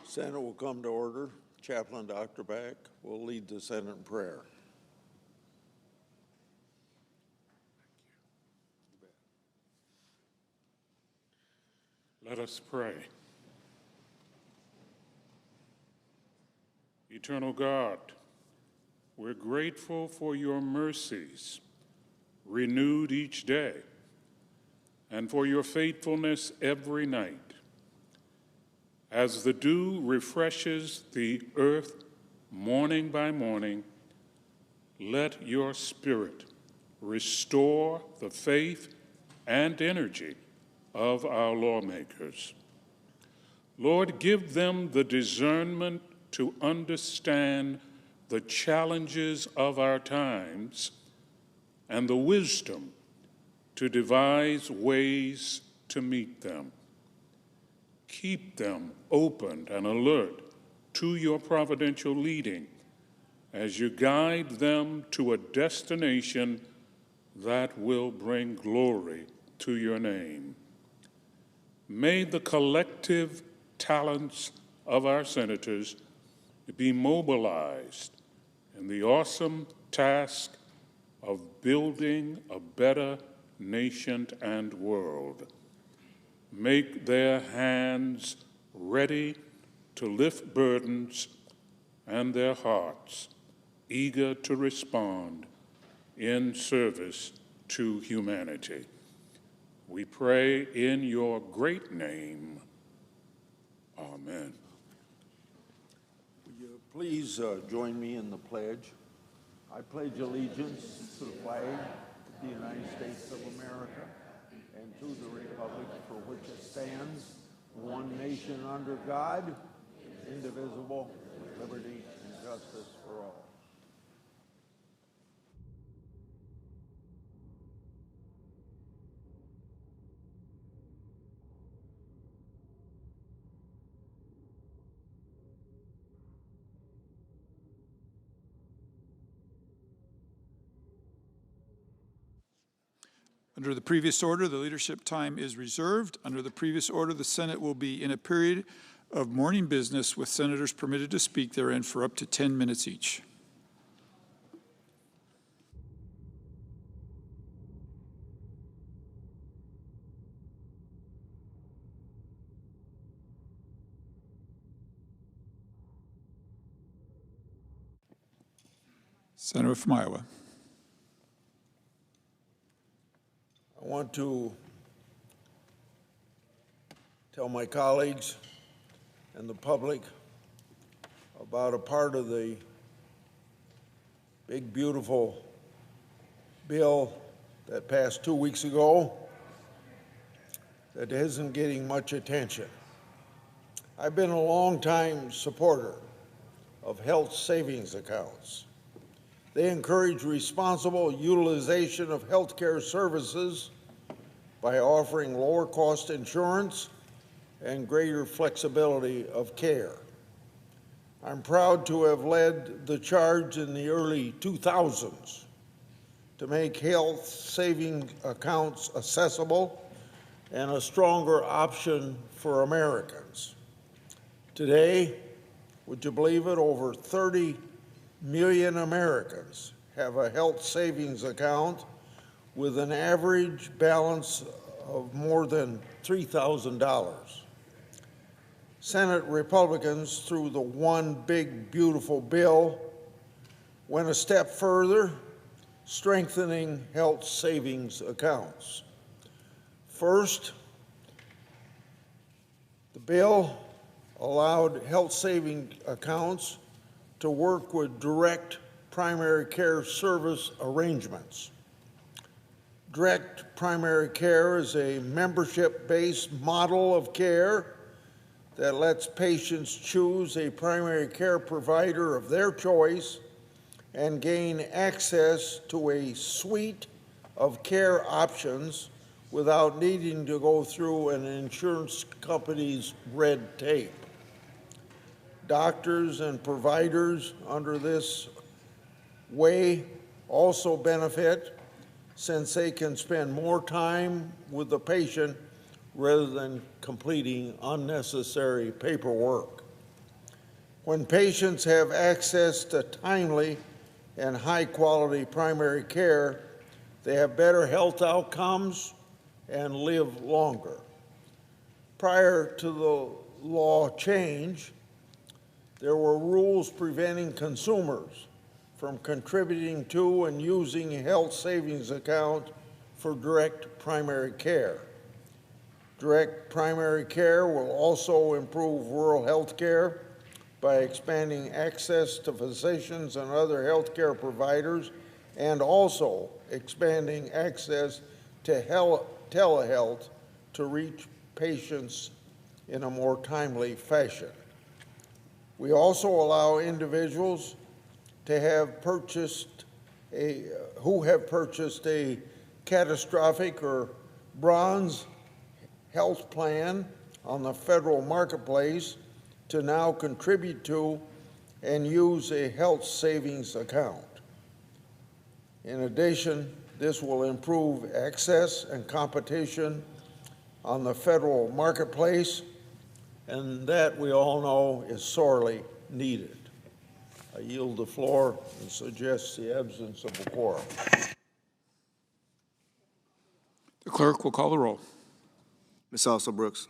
Senate will come to order. Chaplain Dr. Back will lead the Senate in prayer. Let us pray. Eternal God, we're grateful for your mercies, renewed each day, and for your faithfulness every night. As the dew refreshes the earth morning by morning, let your Spirit restore the faith and energy of our lawmakers. Lord, give them the discernment to understand the challenges of our times and the wisdom to devise ways to meet them. Keep them open and alert to your providential leading as you guide them to a destination that will bring glory to your name. May the collective talents of our senators be mobilized in the awesome task of building a better nation and world. Make their hands ready to lift burdens and their hearts eager to respond in service to humanity. We pray in your great name. Amen. Will you please join me in the pledge? I pledge allegiance to the flag of the United States of America and to the republic for which it stands, one nation under God, indivisible, with liberty and justice for all. Under the previous order, the leadership time is reserved. Under the previous order, the Senate will be in a period of morning business with senators permitted to speak therein for up to 10 minutes each. Senator from Iowa. I want to tell my colleagues and the public about a part of the big, beautiful bill that passed 2 weeks ago that isn't getting much attention. I've been a long-time supporter of health savings accounts. They encourage responsible utilization of healthcare services by offering lower cost insurance and greater flexibility of care. I'm proud to have led the charge in the early 2000s to make health saving accounts accessible and a stronger option for Americans. Today, would you believe it, over 30 million Americans have a health savings account with an average balance of more than $3,000. Senate Republicans, through the One Big Beautiful Bill, went a step further, strengthening health savings accounts. First, the bill allowed health saving accounts to work with direct primary care service arrangements. Direct primary care is a membership-based model of care that lets patients choose a primary care provider of their choice and gain access to a suite of care options without needing to go through an insurance company's red tape. Doctors and providers under this way also benefit since they can spend more time with the patient rather than completing unnecessary paperwork. When patients have access to timely and high-quality primary care, they have better health outcomes and live longer. Prior to the law change, there were rules preventing consumers from contributing to and using a health savings account for direct primary care. Direct primary care will also improve rural health care by expanding access to physicians and other health care providers, and also expanding access to telehealth to reach patients in a more timely fashion. We also allow individuals to have purchased who have purchased a catastrophic or bronze health plan on the federal marketplace to now contribute to and use a health savings account. In addition, this will improve access and competition on the federal marketplace, and that we all know is sorely needed. I yield the floor and suggest the absence of a quorum. The clerk will call the roll. Ms. Alsop-Brooks.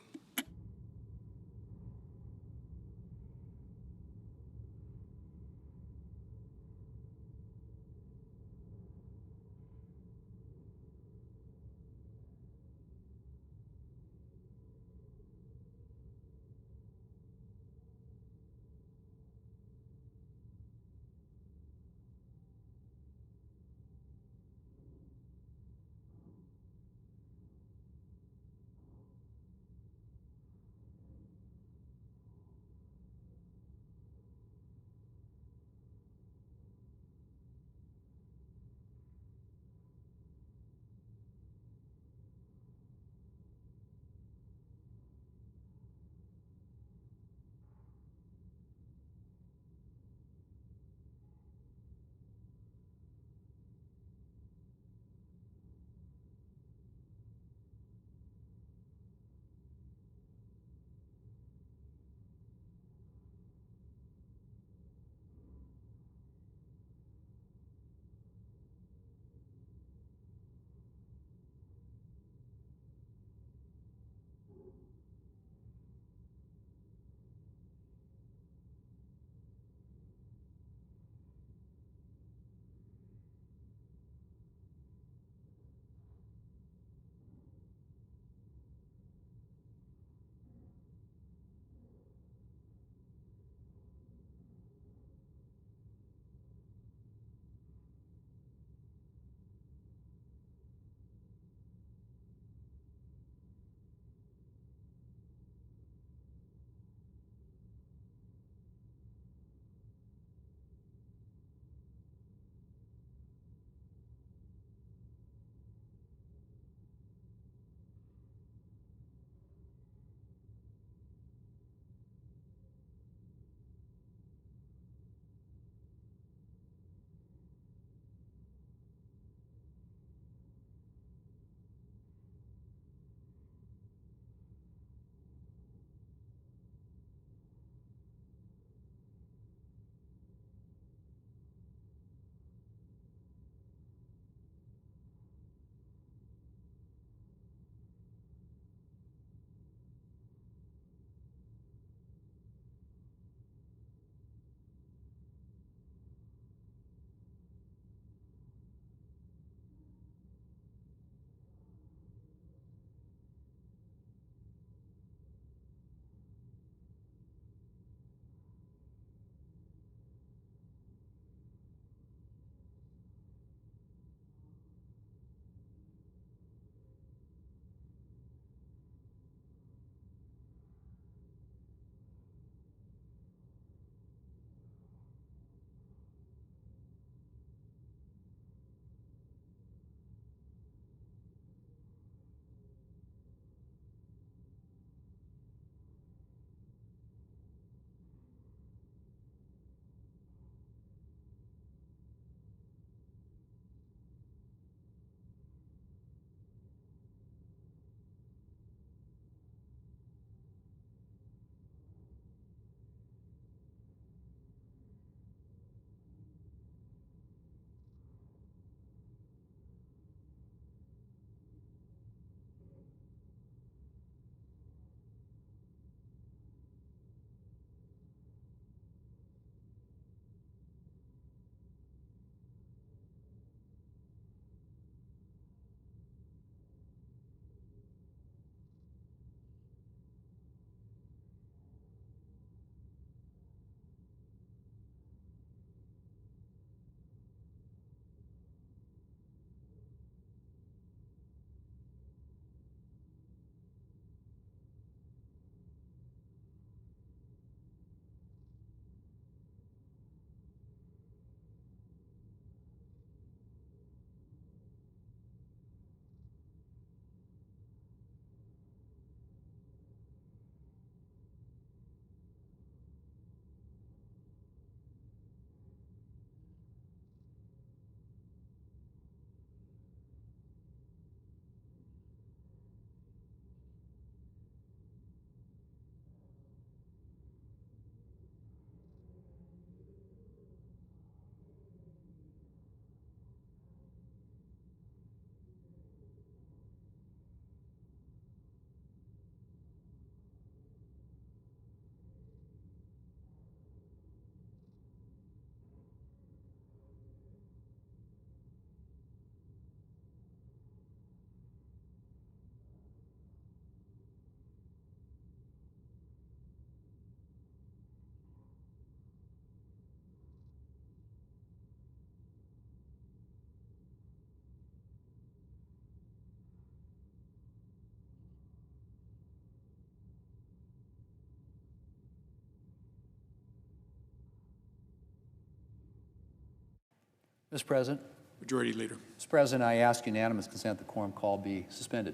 Mr. President. Majority Leader. Mr. President, I ask unanimous consent the quorum call be suspended.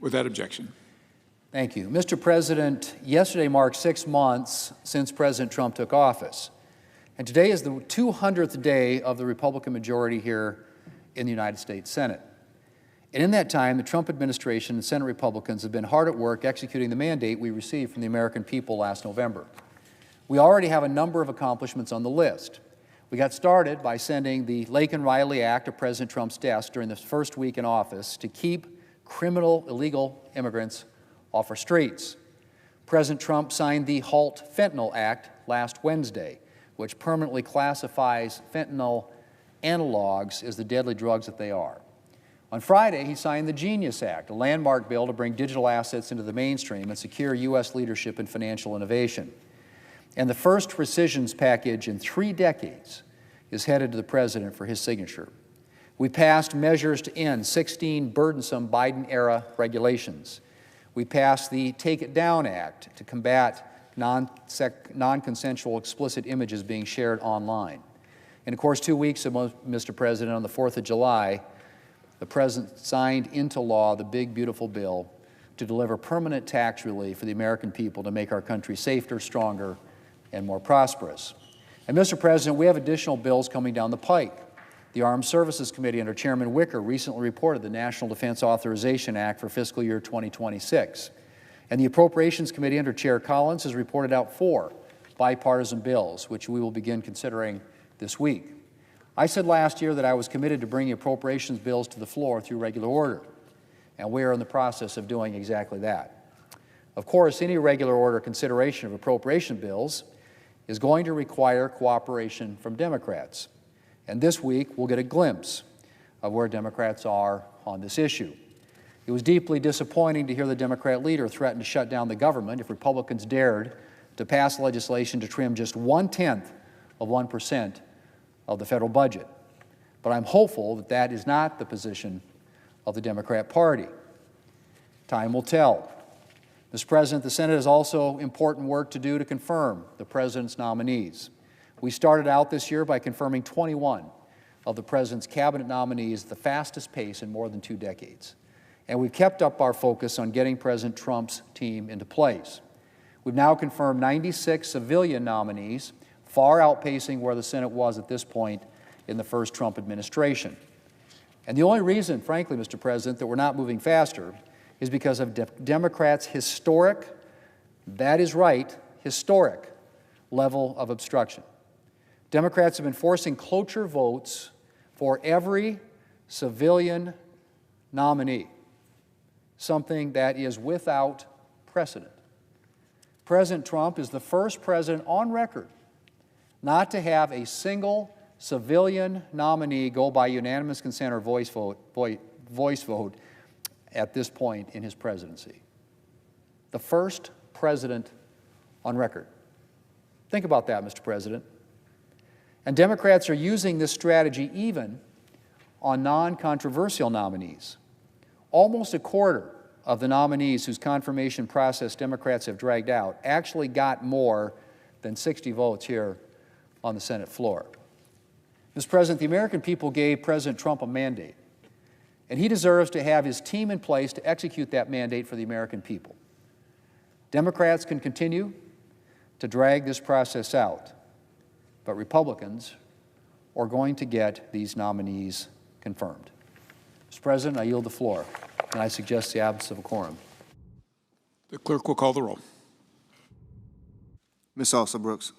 Without objection. Thank you. Mr. President, yesterday marked 6 months since President Trump took office. And today is the 200th day of the Republican majority here in the United States Senate. And in that time, the Trump administration and Senate Republicans have been hard at work executing the mandate we received from the American people last November. We already have a number of accomplishments on the list. We got started by sending the Laken Riley Act to President Trump's desk during the first week in office to keep criminal illegal immigrants off our streets. President Trump signed the HALT Fentanyl Act last Wednesday, which permanently classifies fentanyl analogs as the deadly drugs that they are. On Friday, he signed the Genius Act, a landmark bill to bring digital assets into the mainstream and secure U.S. leadership in financial innovation. And the first rescissions package in 3 decades is headed to the President for his signature. We passed measures to end 16 burdensome Biden-era regulations. We passed the Take It Down Act to combat non-consensual explicit images being shared online. And of course, 2 weeks ago, Mr. President, on the 4th of July, the President signed into law the big, beautiful bill to deliver permanent tax relief for the American people to make our country safer, stronger, and more prosperous. And Mr. President, we have additional bills coming down the pike. The Armed Services Committee under Chairman Wicker recently reported the National Defense Authorization Act for fiscal year 2026. And the Appropriations Committee under Chair Collins has reported out 4 bipartisan bills, which we will begin considering this week. I said last year that I was committed to bringing appropriations bills to the floor through regular order, and we are in the process of doing exactly that. Of course, any regular order consideration of appropriation bills is going to require cooperation from Democrats. And this week, we'll get a glimpse of where Democrats are on this issue. It was deeply disappointing to hear the Democrat leader threaten to shut down the government if Republicans dared to pass legislation to trim just 0.1% of the federal budget. But I'm hopeful that that is not the position of the Democrat Party. Time will tell. Mr. President, the Senate has also important work to do to confirm the President's nominees. We started out this year by confirming 21 of the President's cabinet nominees at the fastest pace in more than 2 decades. And we've kept up our focus on getting President Trump's team into place. We've now confirmed 96 civilian nominees, far outpacing where the Senate was at this point in the first Trump administration. And the only reason, frankly, Mr. President, that we're not moving faster is because of Democrats' historic, that is right, historic level of obstruction. Democrats have been forcing cloture votes for every civilian nominee, something that is without precedent. President Trump is the first president on record not to have a single civilian nominee go by unanimous consent or voice vote at this point in his presidency. The first president on record. Think about that, Mr. President. And Democrats are using this strategy even on non-controversial nominees. Almost a quarter of the nominees whose confirmation process Democrats have dragged out actually got more than 60 votes here on the Senate floor. Mr. President, the American people gave President Trump a mandate, and he deserves to have his team in place to execute that mandate for the American people. Democrats can continue to drag this process out, but Republicans are going to get these nominees confirmed. Mr. President, I yield the floor, and I suggest the absence of a quorum. The clerk will call the roll. Ms. Alsop Brooks.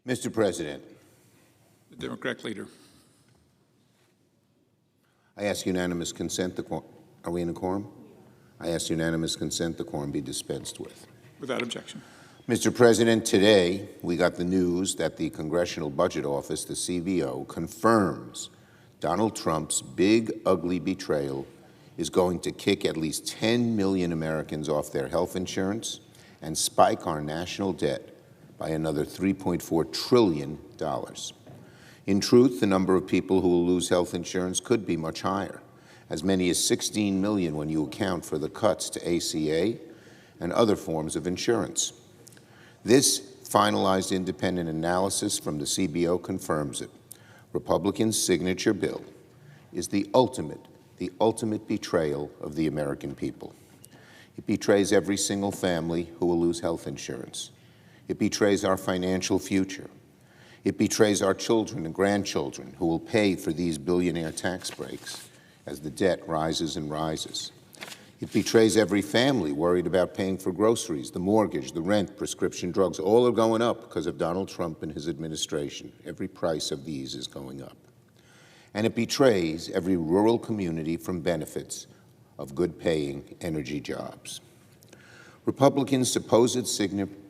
Mr. President, The Democratic leader. I ask unanimous consent. Are we in a quorum? I ask unanimous consent the quorum be dispensed with. Without objection. Mr. President, today we got the news that the Congressional Budget Office, the CBO, confirms Donald Trump's big, ugly betrayal is going to kick at least 10 million Americans off their health insurance and spike our national debt by another $3.4 trillion. In truth, the number of people who will lose health insurance could be much higher, as many as 16 million when you account for the cuts to ACA and other forms of insurance. This finalized independent analysis from the CBO confirms it. Republicans' signature bill is the ultimate betrayal of the American people. It betrays every single family who will lose health insurance. It betrays our financial future. It betrays our children and grandchildren who will pay for these billionaire tax breaks as the debt rises and rises. It betrays every family worried about paying for groceries, the mortgage, the rent, prescription drugs. All are going up because of Donald Trump and his administration. Every price of these is going up. And it betrays every rural community from benefits of good-paying energy jobs. Republicans' supposed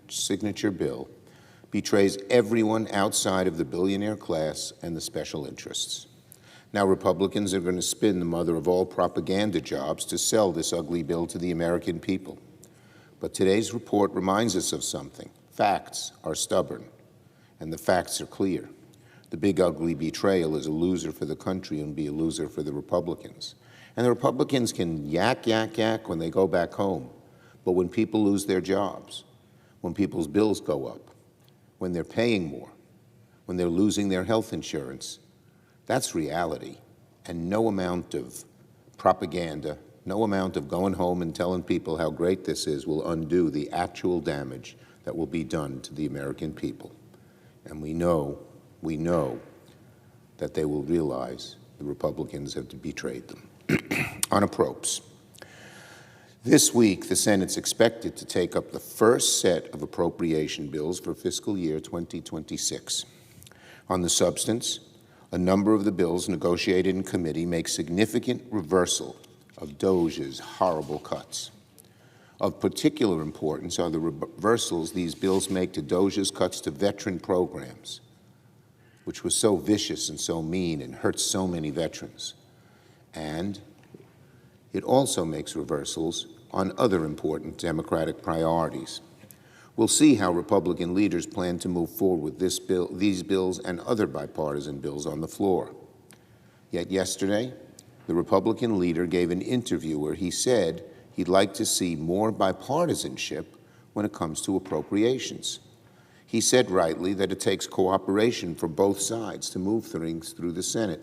signature bill betrays everyone outside of the billionaire class and the special interests. Now Republicans are going to spin the mother of all propaganda jobs to sell this ugly bill to the American people. But today's report reminds us of something. Facts are stubborn, and the facts are clear. The big ugly betrayal is a loser for the country and be a loser for the Republicans. And the Republicans can yak when they go back home. But when people lose their jobs, when people's bills go up, when they're paying more, when they're losing their health insurance, that's reality, and no amount of propaganda, no amount of going home and telling people how great this is will undo the actual damage that will be done to the American people. And we know that they will realize the Republicans have betrayed them. On appropriations. This week, the Senate's expected to take up the first set of appropriation bills for fiscal year 2026. On the substance, a number of the bills negotiated in committee make significant reversal of DOGE's horrible cuts. Of particular importance are the reversals these bills make to DOGE's cuts to veteran programs, which was so vicious and so mean and hurt so many veterans. And it also makes reversals on other important Democratic priorities. We'll see how Republican leaders plan to move forward with these bills and other bipartisan bills on the floor. Yet yesterday, the Republican leader gave an interview where he said he'd like to see more bipartisanship when it comes to appropriations. He said rightly that it takes cooperation from both sides to move things through the Senate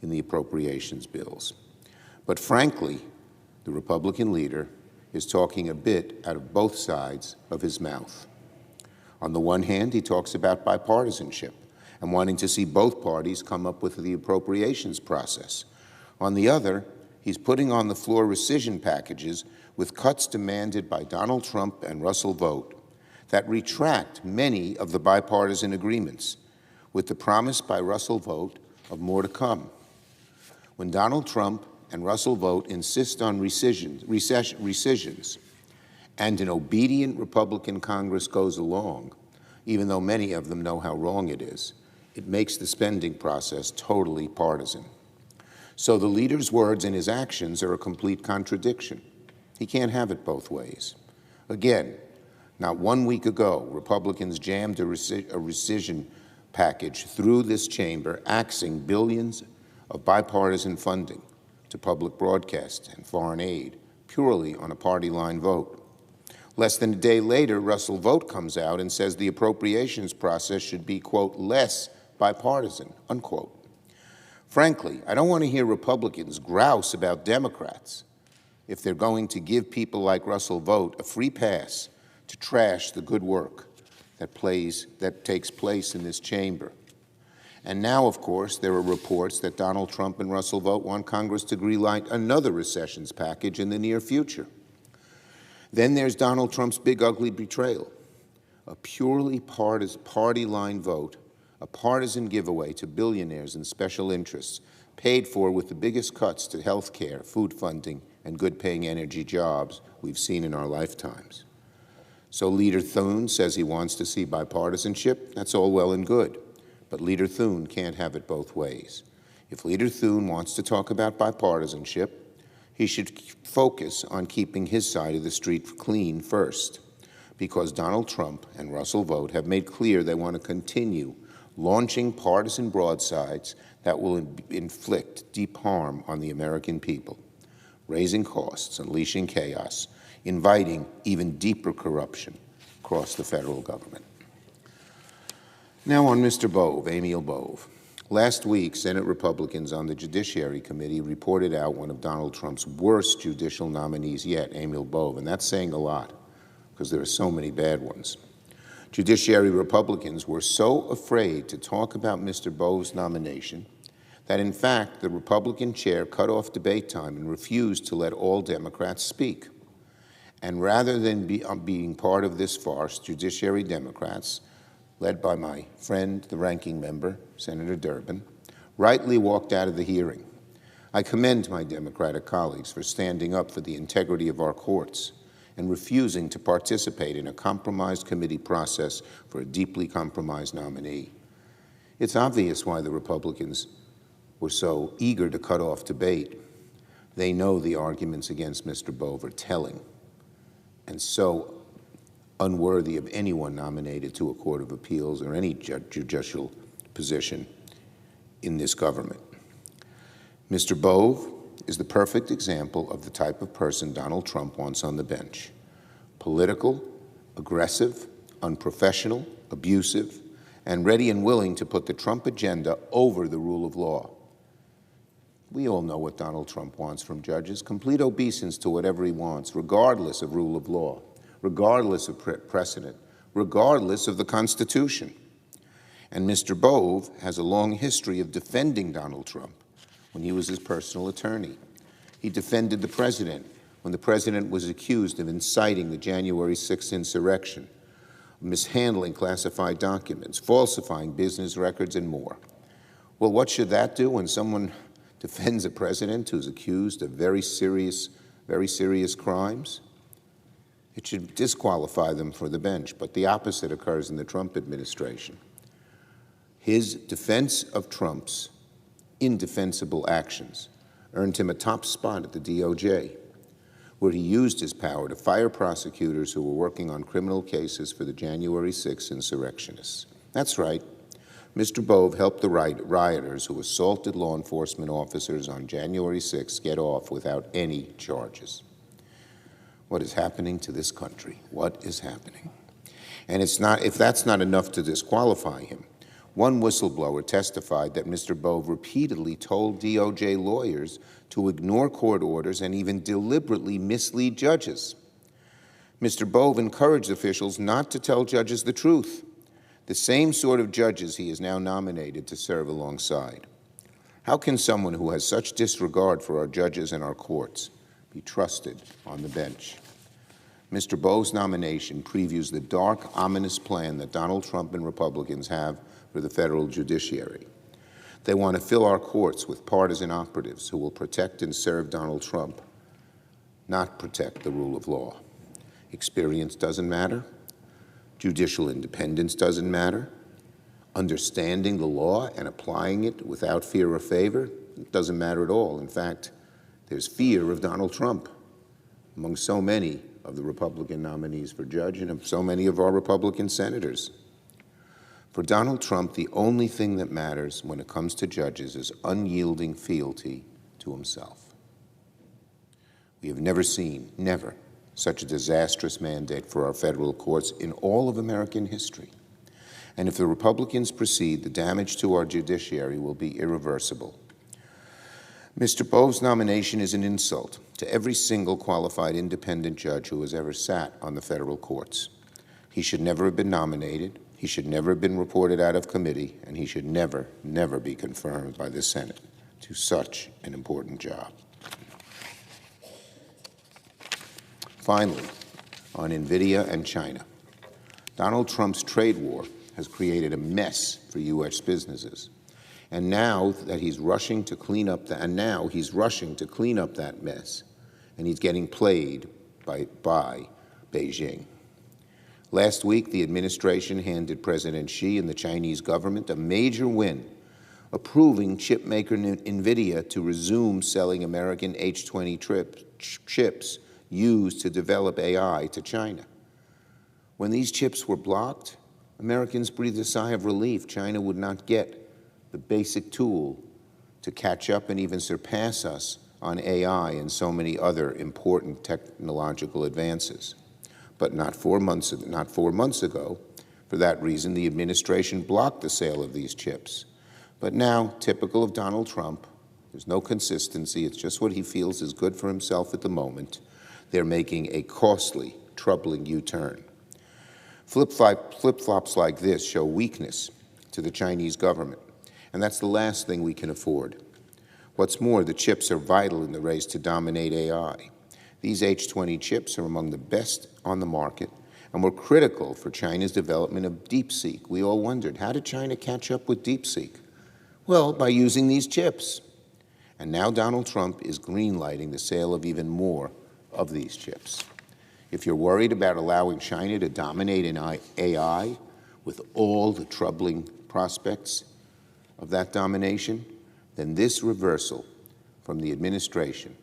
in the appropriations bills. But frankly, the Republican leader is talking a bit out of both sides of his mouth. On the one hand, he talks about bipartisanship and wanting to see both parties come up with the appropriations process. On the other, he's putting on the floor rescission packages with cuts demanded by Donald Trump and Russell Vought that retract many of the bipartisan agreements, with the promise by Russell Vought of more to come. When Donald Trump and Russell Vought insist on rescissions, and an obedient Republican Congress goes along, even though many of them know how wrong it is, it makes the spending process totally partisan. So the leader's words and his actions are a complete contradiction. He can't have it both ways. Again, not 1 week ago, Republicans jammed a rescission package through this chamber, axing billions of bipartisan funding to public broadcast and foreign aid, purely on a party line vote. Less than a day later, Russell Vought comes out and says the appropriations process should be, quote, less bipartisan, unquote. Frankly, I don't want to hear Republicans grouse about Democrats if they're going to give people like Russell Vought a free pass to trash the good work that takes place in this chamber. And now, of course, there are reports that Donald Trump and Russell Vought want Congress to greenlight another recessions package in the near future. Then there's Donald Trump's big ugly betrayal, a purely party line vote, a partisan giveaway to billionaires and special interests, paid for with the biggest cuts to health care, food funding, and good-paying energy jobs we've seen in our lifetimes. So Leader Thune says he wants to see bipartisanship. That's all well and good. But Leader Thune can't have it both ways. If Leader Thune wants to talk about bipartisanship, he should focus on keeping his side of the street clean first, because Donald Trump and Russell Vought have made clear they want to continue launching partisan broadsides that will inflict deep harm on the American people, raising costs, unleashing chaos, inviting even deeper corruption across the federal government. Now on Mr. Bove, Emil Bove. Last week, Senate Republicans on the Judiciary Committee reported out one of Donald Trump's worst judicial nominees yet, Emil Bove, and that's saying a lot because there are so many bad ones. Judiciary Republicans were so afraid to talk about Mr. Bove's nomination that, in fact, the Republican chair cut off debate time and refused to let all Democrats speak. And rather than being part of this farce, Judiciary Democrats, led by my friend, the ranking member, Senator Durbin, rightly walked out of the hearing. I commend my Democratic colleagues for standing up for the integrity of our courts and refusing to participate in a compromised committee process for a deeply compromised nominee. It's obvious why the Republicans were so eager to cut off debate. They know the arguments against Mr. Bove are telling and so unworthy of anyone nominated to a court of appeals or any judicial position in this government. Mr. Bove is the perfect example of the type of person Donald Trump wants on the bench. Political, aggressive, unprofessional, abusive, and ready and willing to put the Trump agenda over the rule of law. We all know what Donald Trump wants from judges, complete obeisance to whatever he wants, regardless of rule of law, regardless of precedent, regardless of the Constitution. And Mr. Bove has a long history of defending Donald Trump when he was his personal attorney. He defended the president when the president was accused of inciting the January 6th insurrection, mishandling classified documents, falsifying business records, and more. Well, what should that do when someone defends a president who's accused of very serious crimes? It should disqualify them for the bench, but the opposite occurs in the Trump administration. His defense of Trump's indefensible actions earned him a top spot at the DOJ, where he used his power to fire prosecutors who were working on criminal cases for the January 6th insurrectionists. That's right. Mr. Bove helped the rioters who assaulted law enforcement officers on January 6th get off without any charges. What is happening to this country? What is happening? And if that's not enough to disqualify him, one whistleblower testified that Mr. Bove repeatedly told DOJ lawyers to ignore court orders and even deliberately mislead judges. Mr. Bove encouraged officials not to tell judges the truth, the same sort of judges he is now nominated to serve alongside. How can someone who has such disregard for our judges and our courts be trusted on the bench? Mr. Bove's nomination previews the dark, ominous plan that Donald Trump and Republicans have for the federal judiciary. They want to fill our courts with partisan operatives who will protect and serve Donald Trump, not protect the rule of law. Experience doesn't matter. Judicial independence doesn't matter. Understanding the law and applying it without fear or favor doesn't matter at all. In fact, there's fear of Donald Trump among so many of the Republican nominees for judge and of so many of our Republican senators. For Donald Trump, the only thing that matters when it comes to judges is unyielding fealty to himself. We have never seen, never, such a disastrous mandate for our federal courts in all of American history. And if the Republicans proceed, the damage to our judiciary will be irreversible. Mr. Bove's nomination is an insult to every single qualified independent judge who has ever sat on the federal courts. He should never have been nominated, he should never have been reported out of committee, and he should never, never be confirmed by the Senate to such an important job. Finally, on NVIDIA and China. Donald Trump's trade war has created a mess for U.S. businesses. And now he's rushing to clean up that mess, and he's getting played by Beijing. Last week, the administration handed President Xi and the Chinese government a major win, approving chipmaker NVIDIA to resume selling American H20 chips used to develop AI to China. When these chips were blocked, Americans breathed a sigh of relief. China would not get the basic tool to catch up and even surpass us on AI and so many other important technological advances. But not 4 months ago, for that reason, the administration blocked the sale of these chips. But now, typical of Donald Trump, there's no consistency. It's just what he feels is good for himself at the moment. They're making a costly, troubling U-turn. Flip-flops like this show weakness to the Chinese government, and that's the last thing we can afford. What's more, the chips are vital in the race to dominate AI. These H20 chips are among the best on the market and were critical for China's development of DeepSeek. We all wondered, how did China catch up with DeepSeek? Well, by using these chips. And now Donald Trump is greenlighting the sale of even more of these chips. If you're worried about allowing China to dominate in AI with all the troubling prospects of that domination, then this reversal from the administration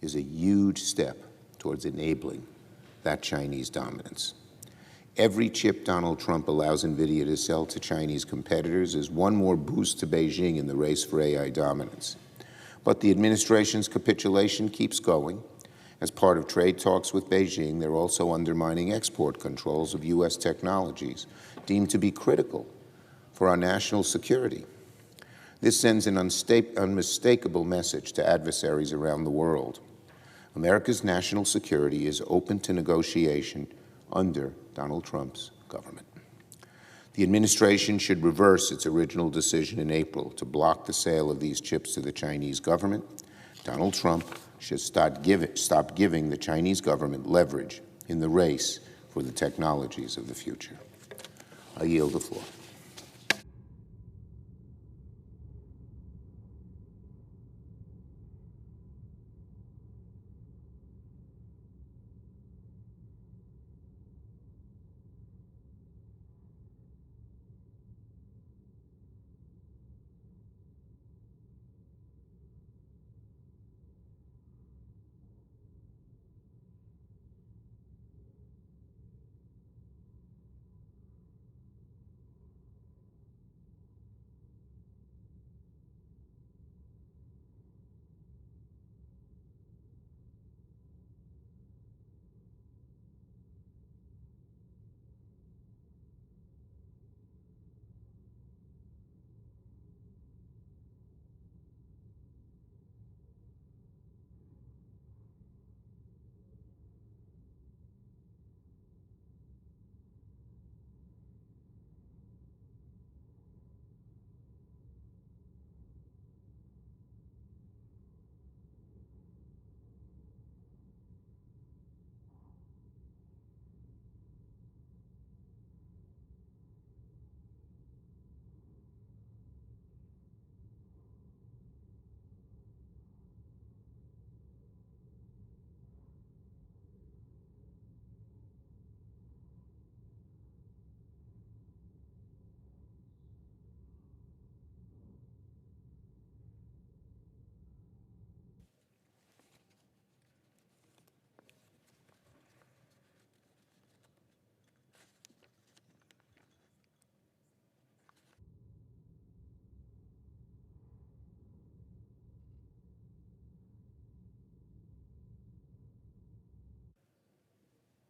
is a huge step towards enabling that Chinese dominance. Every chip Donald Trump allows NVIDIA to sell to Chinese competitors is one more boost to Beijing in the race for AI dominance. But the administration's capitulation keeps going. As part of trade talks with Beijing, they're also undermining export controls of U.S. technologies deemed to be critical for our national security. This sends an unmistakable message to adversaries around the world. America's national security is open to negotiation under Donald Trump's government. The administration should reverse its original decision in April to block the sale of these chips to the Chinese government. Donald Trump should stop giving the Chinese government leverage in the race for the technologies of the future. I yield the floor.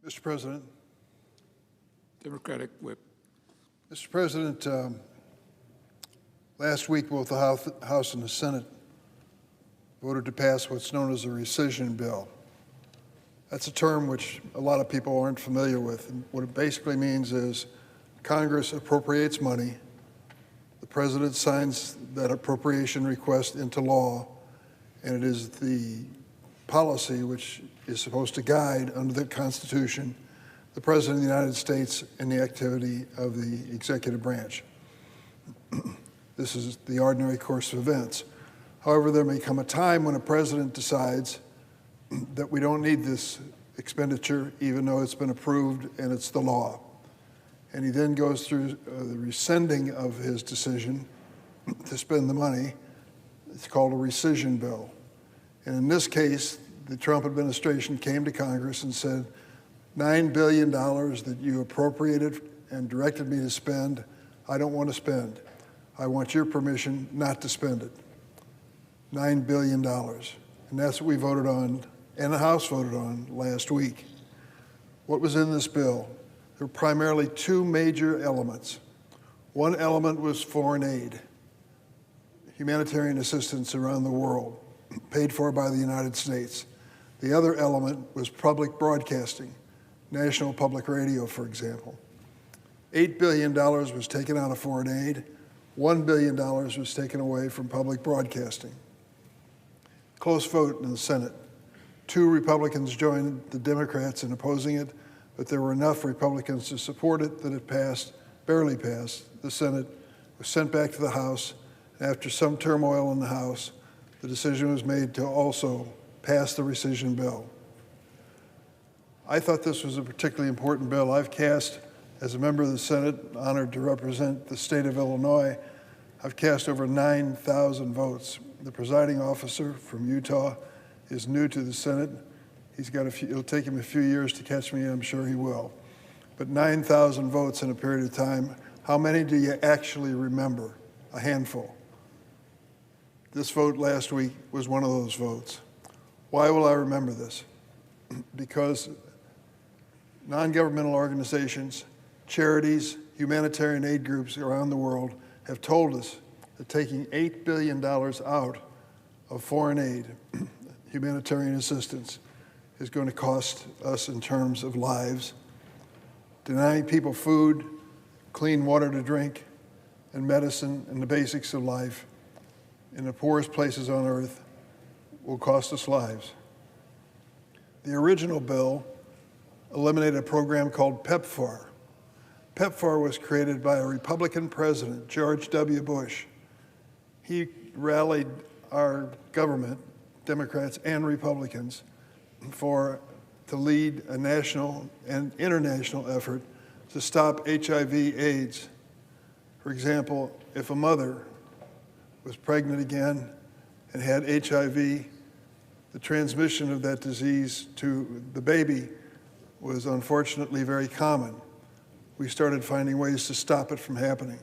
Mr. President. Democratic Whip. Mr. President, last week both the House and the Senate voted to pass what's known as a rescission bill. That's a term which a lot of people aren't familiar with. And what it basically means is Congress appropriates money, the President signs that appropriation request into law, and it is the policy which is supposed to guide under the Constitution the President of the United States and the activity of the executive branch. This is the ordinary course of events. However, there may come a time when a president decides that we don't need this expenditure, even though it's been approved and it's the law. And he then goes through the rescinding of his decision to spend the money. It's called a rescission bill. And in this case, the Trump administration came to Congress and said, $9 billion that you appropriated and directed me to spend, I don't want to spend. I want your permission not to spend it. $9 billion. And that's what we voted on, and the House voted on last week. What was in this bill? There were primarily two major elements. One element was foreign aid, humanitarian assistance around the world, paid for by the United States. The other element was public broadcasting, National Public Radio, for example. $8 billion was taken out of foreign aid. $1 billion was taken away from public broadcasting. Close vote in the Senate. 2 Republicans joined the Democrats in opposing it, but there were enough Republicans to support it that it passed, barely passed. The Senate was sent back to the House. After some turmoil in the House, the decision was made to also pass the rescission bill. I thought this was a particularly important bill. I've cast, as a member of the Senate, honored to represent the state of Illinois, I've cast over 9,000 votes. The presiding officer from Utah is new to the Senate. It'll take him a few years to catch me, I'm sure he will. But 9,000 votes in a period of time, how many do you actually remember? A handful. This vote last week was one of those votes. Why will I remember this? Because non-governmental organizations, charities, humanitarian aid groups around the world have told us that taking $8 billion out of foreign aid, humanitarian assistance, is going to cost us in terms of lives. Denying people food, clean water to drink, and medicine and the basics of life in the poorest places on earth will cost us lives. The original bill eliminated a program called PEPFAR. PEPFAR was created by a Republican president, George W. Bush. He rallied our government, Democrats and Republicans, to lead a national and international effort to stop HIV/AIDS. For example, if a mother was pregnant again and had HIV, the transmission of that disease to the baby was unfortunately very common. We started finding ways to stop it from happening.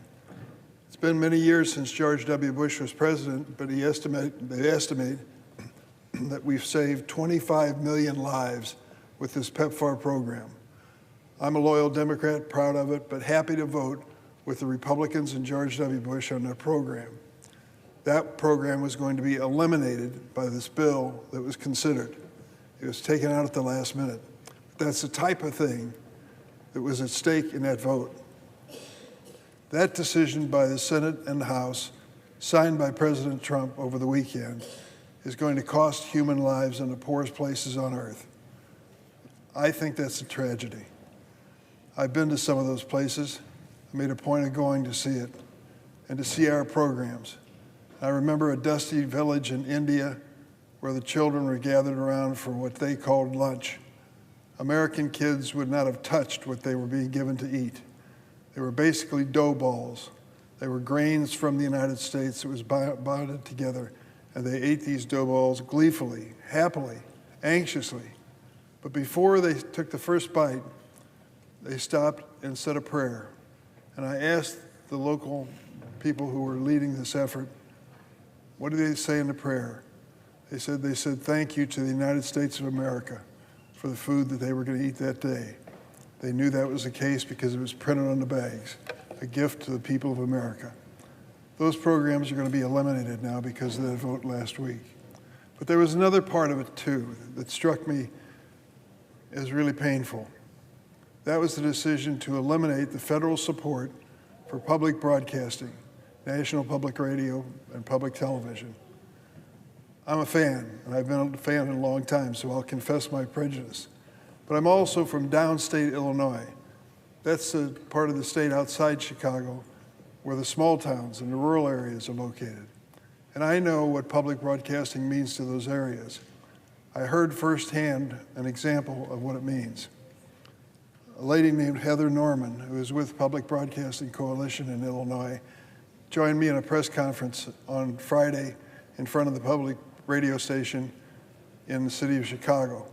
It's been many years since George W. Bush was president, but they estimate that we've saved 25 million lives with this PEPFAR program. I'm a loyal Democrat, proud of it, but happy to vote with the Republicans and George W. Bush on their program. That program was going to be eliminated by this bill that was considered. It was taken out at the last minute. That's the type of thing that was at stake in that vote. That decision by the Senate and the House, signed by President Trump over the weekend, is going to cost human lives in the poorest places on earth. I think that's a tragedy. I've been to some of those places. I made a point of going to see it and to see our programs. I remember a dusty village in India where the children were gathered around for what they called lunch. American kids would not have touched what they were being given to eat. They were basically dough balls. They were grains from the United States that was bonded together, and they ate these dough balls gleefully, happily, anxiously. But before they took the first bite, they stopped and said a prayer. And I asked the local people who were leading this effort, what did they say in the prayer? They said, thank you to the United States of America for the food that they were going to eat that day. They knew that was the case because it was printed on the bags, a gift to the people of America. Those programs are going to be eliminated now because of that vote last week. But there was another part of it, too, that struck me as really painful. That was the decision to eliminate the federal support for public broadcasting, National Public Radio and public television. I'm a fan, and I've been a fan in a long time, so I'll confess my prejudice. but I'm also from downstate Illinois. That's the part of the state outside Chicago where the small towns and the rural areas are located. And I know what public broadcasting means to those areas. I heard firsthand an example of what it means. A lady named Heather Norman, who is with Public Broadcasting Coalition in Illinois, joined me in a press conference on Friday in front of the public radio station in the city of Chicago.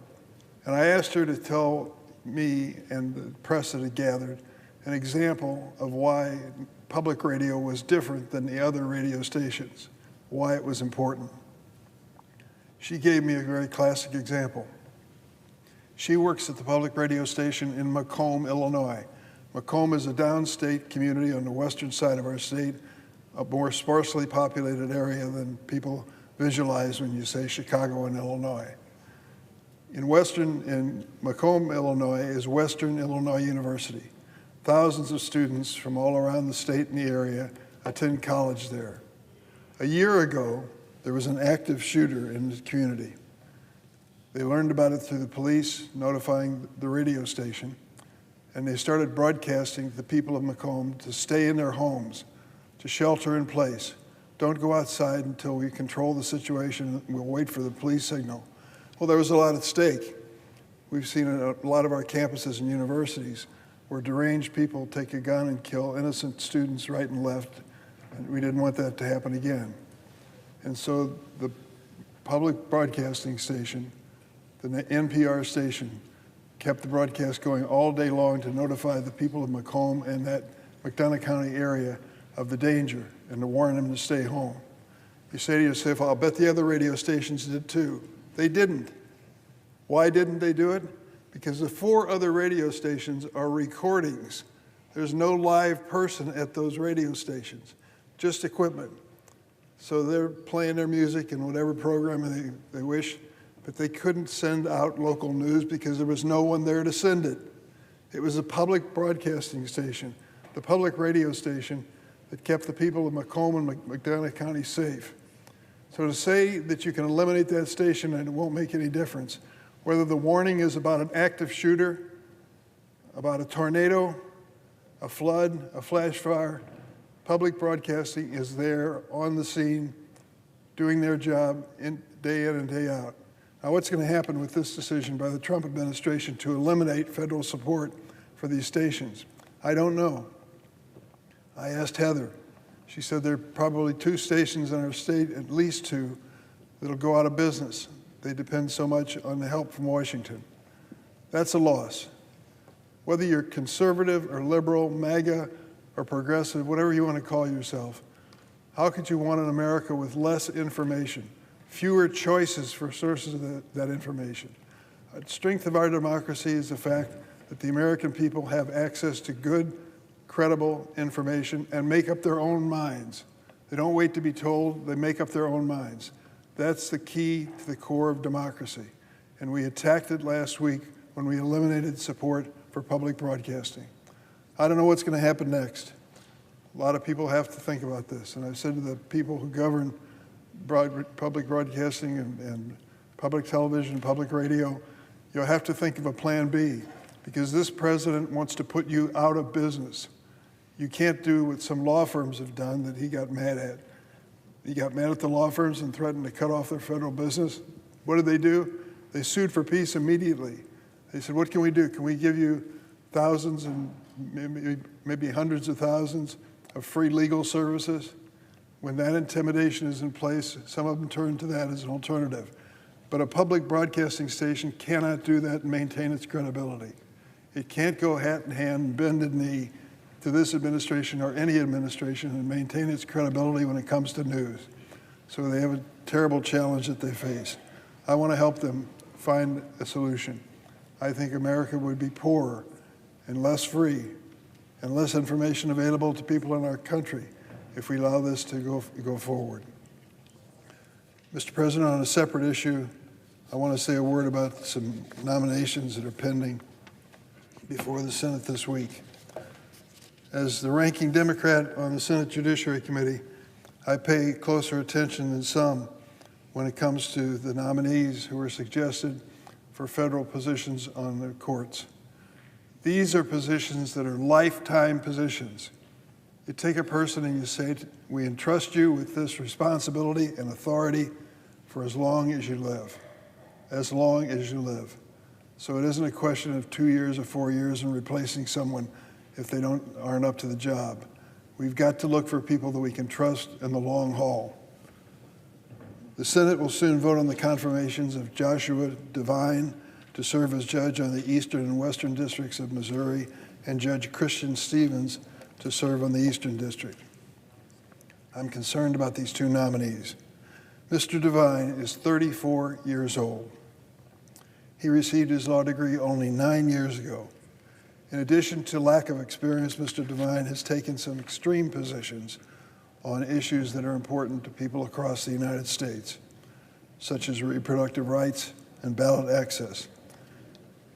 And I asked her to tell me and the press that had gathered an example of why public radio was different than the other radio stations, why it was important. She gave me a very classic example. She works at the public radio station in Macomb, Illinois. Macomb is a downstate community on the western side of our state, a more sparsely populated area than people visualize when you say Chicago and Illinois. In Macomb, Illinois is Western Illinois University. Thousands of students from all around the state and the area attend college there. A year ago, there was an active shooter in the community. They learned about it through the police notifying the radio station, and they started broadcasting to the people of Macomb to stay in their homes, to shelter in place. Don't go outside until we control the situation. We'll wait for the police signal. Well, there was a lot at stake. We've seen a lot of our campuses and universities where deranged people take a gun and kill innocent students right and left, and we didn't want that to happen again. And so the public broadcasting station, the NPR station, kept the broadcast going all day long to notify the people of Macomb and that McDonough County area of the danger and to warn them to stay home. You say to yourself, I'll bet the other radio stations did too. They didn't. Why didn't they do it? Because the 4 other radio stations are recordings. There's no live person at those radio stations, just equipment. So they're playing their music and whatever program they wish, but they couldn't send out local news because there was no one there to send it. It was a public broadcasting station, the public radio station that kept the people of Macomb and McDonough County safe. So to say that you can eliminate that station and it won't make any difference, whether the warning is about an active shooter, about a tornado, a flood, a flash fire, public broadcasting is there on the scene, doing their job day in and day out. Now, what's going to happen with this decision by the Trump administration to eliminate federal support for these stations? I don't know. I asked Heather. She said there are probably 2 stations in our state, at least 2, that'll go out of business. They depend so much on the help from Washington. That's a loss. Whether you're conservative or liberal, MAGA or progressive, whatever you want to call yourself, how could you want an America with less information, fewer choices for sources of that information? The strength of our democracy is the fact that the American people have access to good, credible information and make up their own minds. They don't wait to be told, they make up their own minds. That's the key to the core of democracy. And we attacked it last week when we eliminated support for public broadcasting. I don't know what's going to happen next. A lot of people have to think about this. And I've said to the people who govern public broadcasting and public television, public radio, you'll have to think of a plan B, because this president wants to put you out of business. You can't do what some law firms have done that he got mad at. He got mad at the law firms and threatened to cut off their federal business. What did they do? They sued for peace immediately. They said, what can we do? Can we give you thousands and maybe hundreds of thousands of free legal services? When that intimidation is in place, some of them turn to that as an alternative. But a public broadcasting station cannot do that and maintain its credibility. It can't go hat in hand and bend the knee to this administration or any administration and maintain its credibility when it comes to news. So they have a terrible challenge that they face. I want to help them find a solution. I think America would be poorer and less free and less information available to people in our country if we allow this to go forward. Mr. President, on a separate issue, I want to say a word about some nominations that are pending before the Senate this week. As the ranking Democrat on the Senate Judiciary Committee, I pay closer attention than some when it comes to the nominees who are suggested for federal positions on the courts. These are positions that are lifetime positions. You take a person and you say, we entrust you with this responsibility and authority for as long as you live. As long as you live. So it isn't a question of 2 years or 4 years and replacing someone if they aren't up to the job. We've got to look for people that we can trust in the long haul. The Senate will soon vote on the confirmations of Joshua Devine to serve as judge on the Eastern and Western Districts of Missouri, and Judge Christian Stevens to serve on the Eastern District. I'm concerned about these two nominees. Mr. Devine is 34 years old. He received his law degree only 9 years ago. In addition to lack of experience, Mr. Devine has taken some extreme positions on issues that are important to people across the United States, such as reproductive rights and ballot access.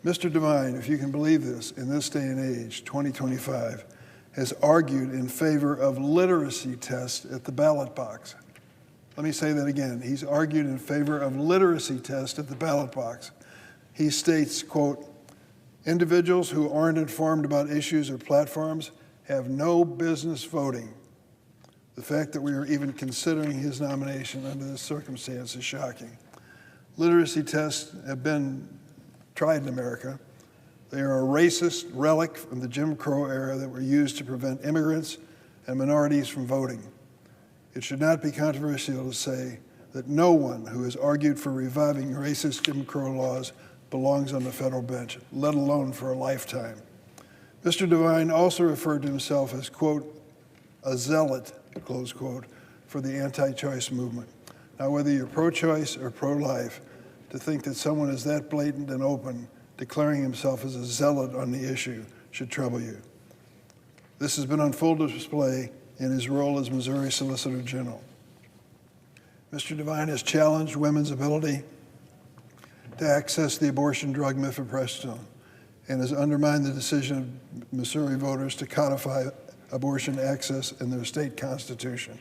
Mr. Devine, if you can believe this, in this day and age, 2025, has argued in favor of literacy tests at the ballot box. Let me say that again. He's argued in favor of literacy tests at the ballot box. He states, quote, individuals who aren't informed about issues or platforms have no business voting. The fact that we are even considering his nomination under this circumstance is shocking. Literacy tests have been tried in America. They are a racist relic from the Jim Crow era that were used to prevent immigrants and minorities from voting. It should not be controversial to say that no one who has argued for reviving racist Jim Crow laws belongs on the federal bench, let alone for a lifetime. Mr. Devine also referred to himself as, quote, a zealot, close quote, for the anti-choice movement. Now, whether you're pro-choice or pro-life, to think that someone is that blatant and open, declaring himself as a zealot on the issue, should trouble you. This has been on full display in his role as Missouri Solicitor General. Mr. Devine has challenged women's ability to access the abortion drug mifepristone and has undermined the decision of Missouri voters to codify abortion access in their state constitution.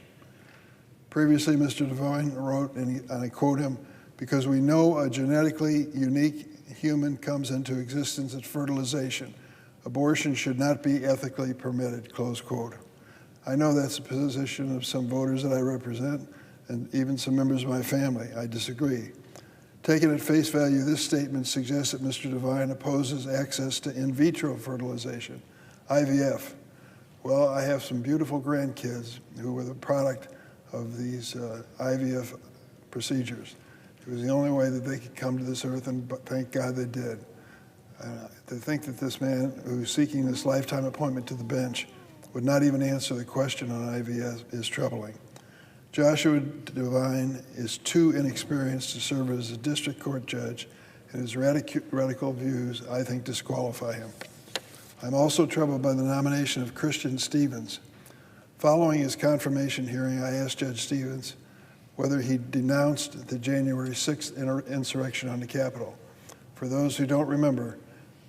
Previously, Mr. Devine wrote, and I quote him, because we know a genetically unique human comes into existence at fertilization, abortion should not be ethically permitted, close quote. I know that's the position of some voters that I represent and even some members of my family. I disagree. Taken at face value, this statement suggests that Mr. Devine opposes access to in vitro fertilization, IVF. Well, I have some beautiful grandkids who were the product of these IVF procedures. It was the only way that they could come to this earth, and thank God they did. To think that this man who's seeking this lifetime appointment to the bench would not even answer the question on IVF is troubling. Joshua Devine is too inexperienced to serve as a district court judge, and his radical views, I think, disqualify him. I'm also troubled by the nomination of Christian Stevens. Following his confirmation hearing, I asked Judge Stevens whether he denounced the January 6th insurrection on the Capitol. For those who don't remember,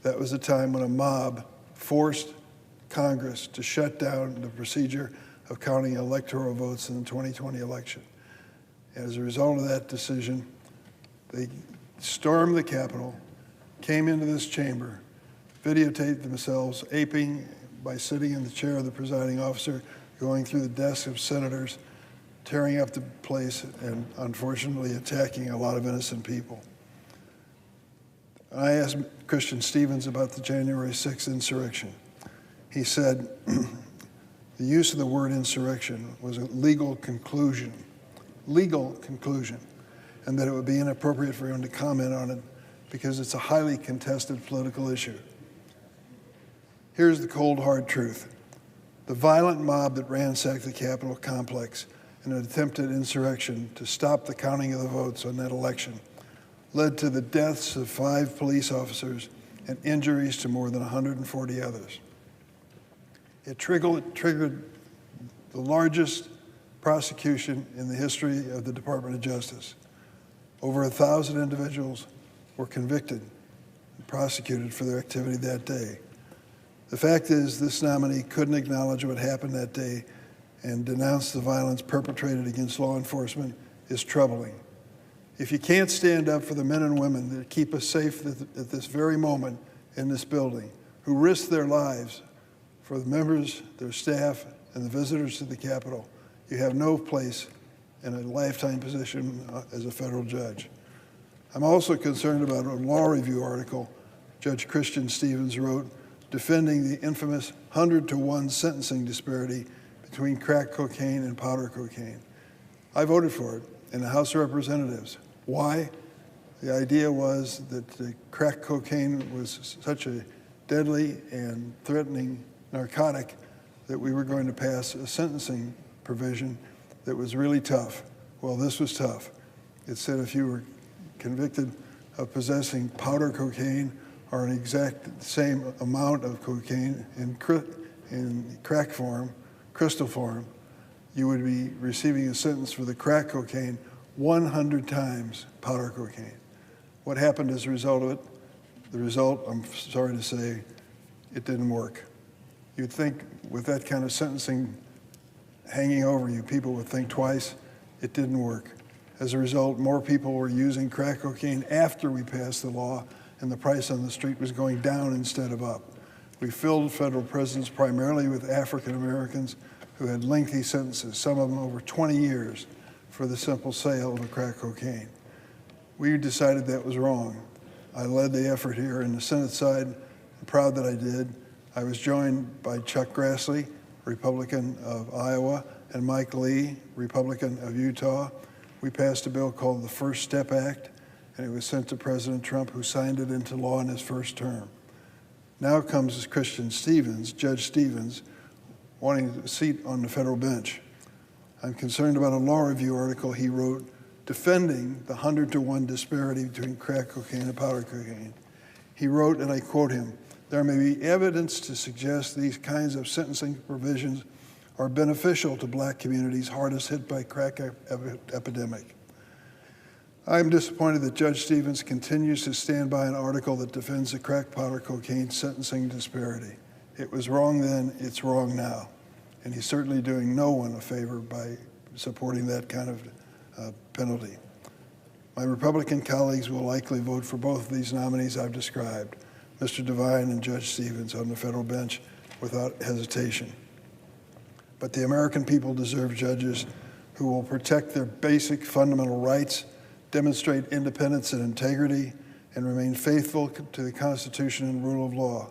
that was a time when a mob forced Congress to shut down the procedure of counting electoral votes in the 2020 election. As a result of that decision, they stormed the Capitol, came into this chamber, videotaped themselves aping by sitting in the chair of the presiding officer, going through the desks of senators, tearing up the place, and unfortunately attacking a lot of innocent people. I asked Christian Stevens about the January 6th insurrection. He said the use of the word insurrection was a legal conclusion, and that it would be inappropriate for him to comment on it because it's a highly contested political issue. Here's the cold, hard truth. The violent mob that ransacked the Capitol complex in an attempted insurrection to stop the counting of the votes on that election led to the deaths of 5 police officers and injuries to more than 140 others. It triggered the largest prosecution in the history of the Department of Justice. Over 1,000 individuals were convicted and prosecuted for their activity that day. The fact is, this nominee couldn't acknowledge what happened that day and denounce the violence perpetrated against law enforcement is troubling. If you can't stand up for the men and women that keep us safe at this very moment in this building, who risk their lives for the members, their staff, and the visitors to the Capitol, you have no place in a lifetime position as a federal judge. I'm also concerned about a law review article Judge Christian Stevens wrote defending the infamous 100-to-1 sentencing disparity between crack cocaine and powder cocaine. I voted for it in the House of Representatives. Why? The idea was that the crack cocaine was such a deadly and threatening narcotic that we were going to pass a sentencing provision that was really tough. Well, this was tough. It said if you were convicted of possessing powder cocaine or an exact same amount of cocaine in crack form, crystal form, you would be receiving a sentence for the crack cocaine 100 times powder cocaine. What happened as a result of it? The result, I'm sorry to say, it didn't work. You'd think with that kind of sentencing hanging over you, people would think twice. It didn't work. As a result, more people were using crack cocaine after we passed the law, and the price on the street was going down instead of up. We filled federal prisons primarily with African Americans who had lengthy sentences, some of them over 20 years, for the simple sale of crack cocaine. We decided that was wrong. I led the effort here in the Senate side. I'm proud that I did. I was joined by Chuck Grassley, Republican of Iowa, and Mike Lee, Republican of Utah. We passed a bill called the First Step Act, and it was sent to President Trump, who signed it into law in his first term. Now comes Christian Stevens, Judge Stevens, wanting a seat on the federal bench. I'm concerned about a law review article he wrote defending the 100-to-1 disparity between crack cocaine and powder cocaine. He wrote, and I quote him, "There may be evidence to suggest these kinds of sentencing provisions are beneficial to black communities hardest hit by crack epidemic." I'm disappointed that Judge Stevens continues to stand by an article that defends the crack powder cocaine sentencing disparity. It was wrong then, it's wrong now. And he's certainly doing no one a favor by supporting that kind of penalty. My Republican colleagues will likely vote for both of these nominees I've described, Mr. Devine and Judge Stevens, on the federal bench without hesitation. But the American people deserve judges who will protect their basic fundamental rights, demonstrate independence and integrity, and remain faithful to the Constitution and rule of law.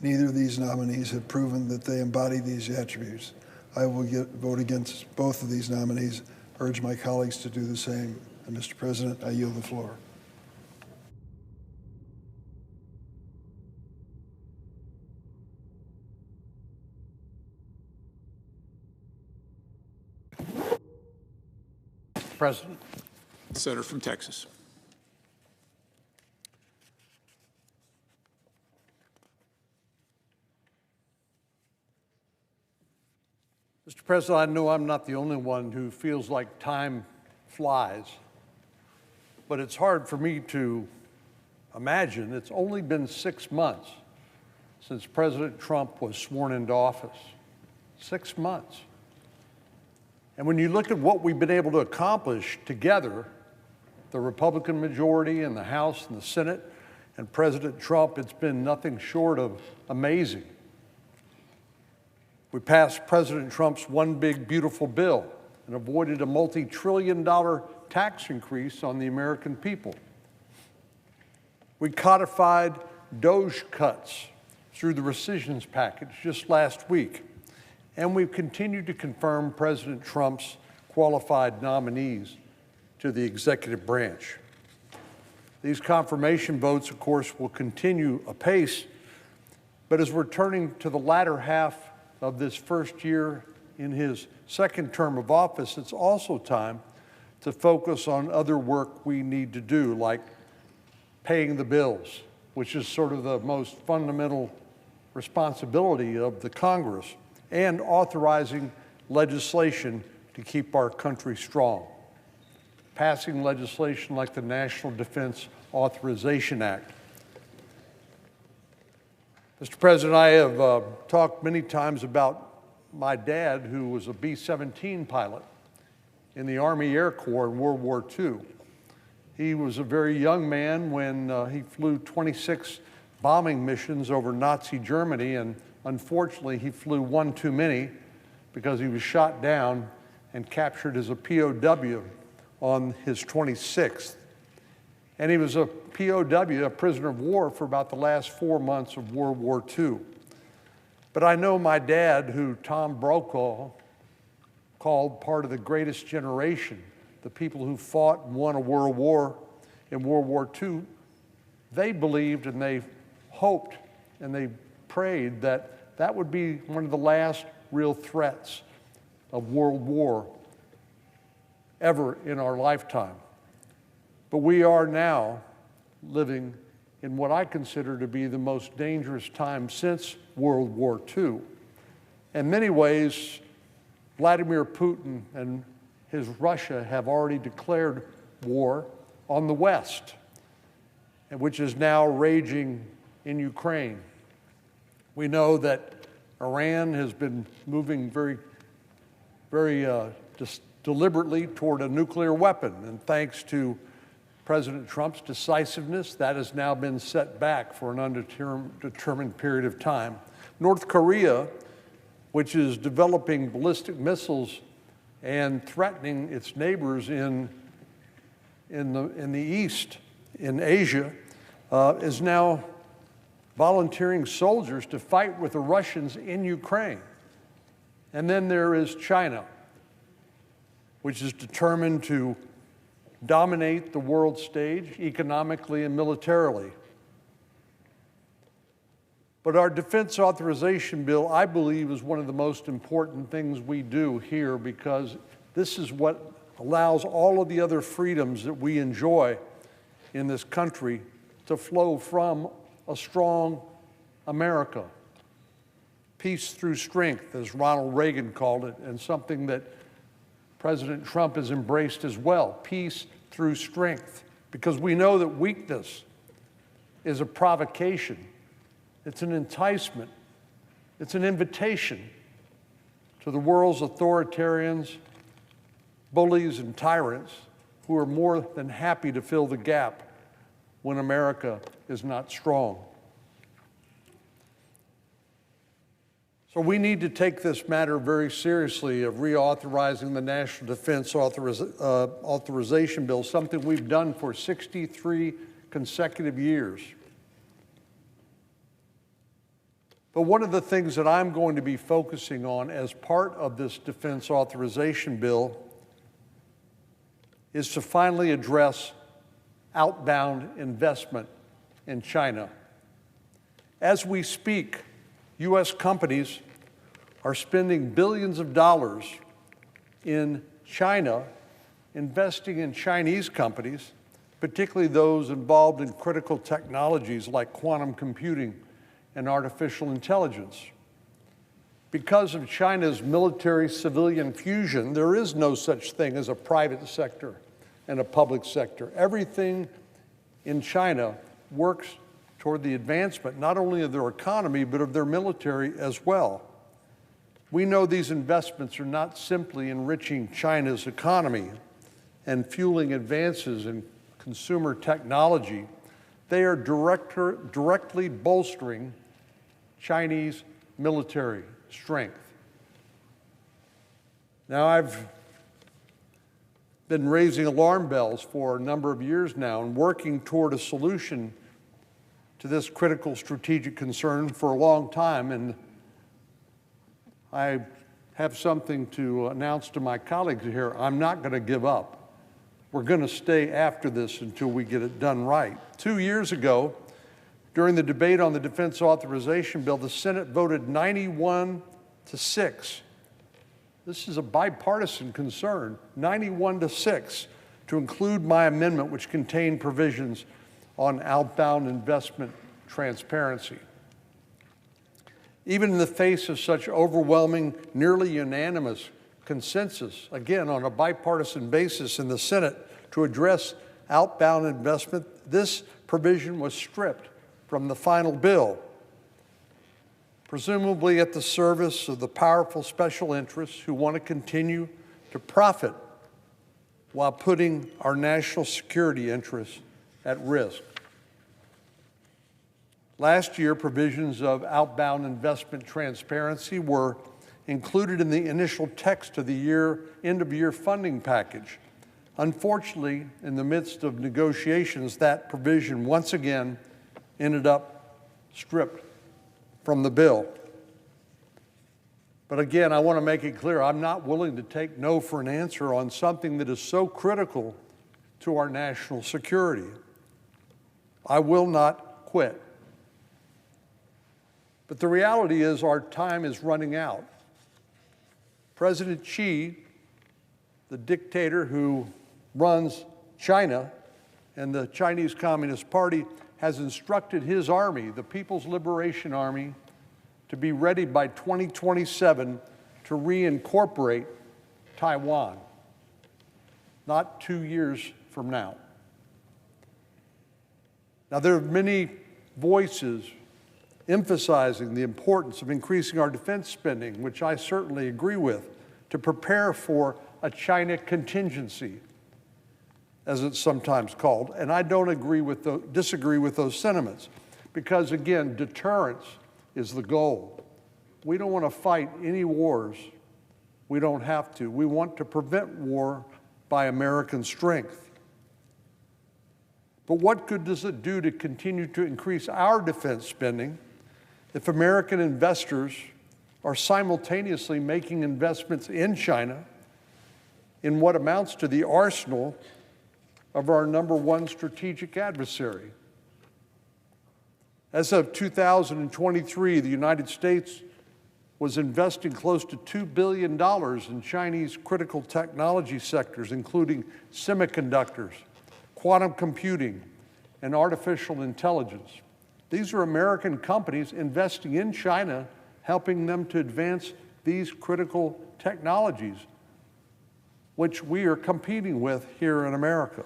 Neither of these nominees have proven that they embody these attributes. I will vote against both of these nominees, urge my colleagues to do the same. And Mr. President, I yield the floor. President. Senator from Texas. Mr. President, I know I'm not the only one who feels like time flies, but it's hard for me to imagine it's only been 6 months since President Trump was sworn into office. 6 months. And when you look at what we've been able to accomplish together, the Republican majority in the House and the Senate and President Trump, it's been nothing short of amazing. We passed President Trump's One Big Beautiful Bill and avoided a multi-trillion-dollar tax increase on the American people. We codified DOGE cuts through the rescissions package just last week, and we've continued to confirm President Trump's qualified nominees to the executive branch. These confirmation votes, of course, will continue apace, but as we're turning to the latter half of this first year in his second term of office, it's also time to focus on other work we need to do, like paying the bills, which is sort of the most fundamental responsibility of the Congress, and authorizing legislation to keep our country strong. Passing legislation like the National Defense Authorization Act. Mr. President, I have talked many times about my dad, who was a B-17 pilot in the Army Air Corps in World War II. He was a very young man when he flew 26 bombing missions over Nazi Germany, and unfortunately he flew one too many because he was shot down and captured as a POW on his 26th. And he was a POW, a prisoner of war, for about the last 4 months of World War II. But I know my dad, who Tom Brokaw called part of the greatest generation, the people who fought and won a world war in World War II, they believed and they hoped and they prayed that that would be one of the last real threats of world war ever in our lifetime. But we are now living in what I consider to be the most dangerous time since World War II. In many ways, Vladimir Putin and his Russia have already declared war on the West, which is now raging in Ukraine. We know that Iran has been moving very deliberately toward a nuclear weapon, and thanks to President Trump's decisiveness, that has now been set back for an undetermined period of time. North Korea, which is developing ballistic missiles and threatening its neighbors in the East, in Asia, is now volunteering soldiers to fight with the Russians in Ukraine. And then there is China, which is determined to dominate the world stage economically and militarily. But our defense authorization bill, I believe, is one of the most important things we do here, because this is what allows all of the other freedoms that we enjoy in this country to flow from a strong America. Peace through strength, as Ronald Reagan called it, and something that President Trump has embraced as well. Peace through strength, because we know that weakness is a provocation. It's an enticement. It's an invitation to the world's authoritarians, bullies, and tyrants who are more than happy to fill the gap when America is not strong. So we need to take this matter very seriously of reauthorizing the National Defense Authorization Bill, something we've done for 63 consecutive years. But one of the things that I'm going to be focusing on as part of this defense authorization bill is to finally address outbound investment in China. As we speak, U.S. companies are spending billions of dollars in China, investing in Chinese companies, particularly those involved in critical technologies like quantum computing and artificial intelligence. Because of China's military-civilian fusion, there is no such thing as a private sector and a public sector. Everything in China works toward the advancement not only of their economy, but of their military as well. We know these investments are not simply enriching China's economy and fueling advances in consumer technology. They are directly bolstering Chinese military strength. Now, I've been raising alarm bells for a number of years now and working toward a solution to this critical strategic concern for a long time, and I have something to announce to my colleagues here. I'm not going to give up. We're going to stay after this until we get it done right. 2 years ago, during the debate on the Defense Authorization Bill, the Senate voted 91-6. This is a bipartisan concern, 91-6, to include my amendment, which contained provisions on outbound investment transparency. Even in the face of such overwhelming, nearly unanimous consensus, again, on a bipartisan basis in the Senate to address outbound investment, this provision was stripped from the final bill, presumably at the service of the powerful special interests who want to continue to profit while putting our national security interests at risk. Last year, provisions of outbound investment transparency were included in the initial text of the end-of-year funding package. Unfortunately, in the midst of negotiations, that provision once again ended up stripped from the bill. But again, I want to make it clear, I'm not willing to take no for an answer on something that is so critical to our national security. I will not quit. But the reality is our time is running out. President Xi, the dictator who runs China and the Chinese Communist Party, has instructed his army, the People's Liberation Army, to be ready by 2027 to reincorporate Taiwan, not 2 years from now. Now, there are many voices emphasizing the importance of increasing our defense spending, which I certainly agree with, to prepare for a China contingency, as it's sometimes called. And I don't disagree with those sentiments, because again, deterrence is the goal. We don't want to fight any wars. We don't have to. We want to prevent war by American strength. But what good does it do to continue to increase our defense spending if American investors are simultaneously making investments in China in what amounts to the arsenal of our #1 strategic adversary? As of 2023, the United States was investing close to $2 billion in Chinese critical technology sectors, including semiconductors, quantum computing, and artificial intelligence. These are American companies investing in China, helping them to advance these critical technologies, which we are competing with here in America.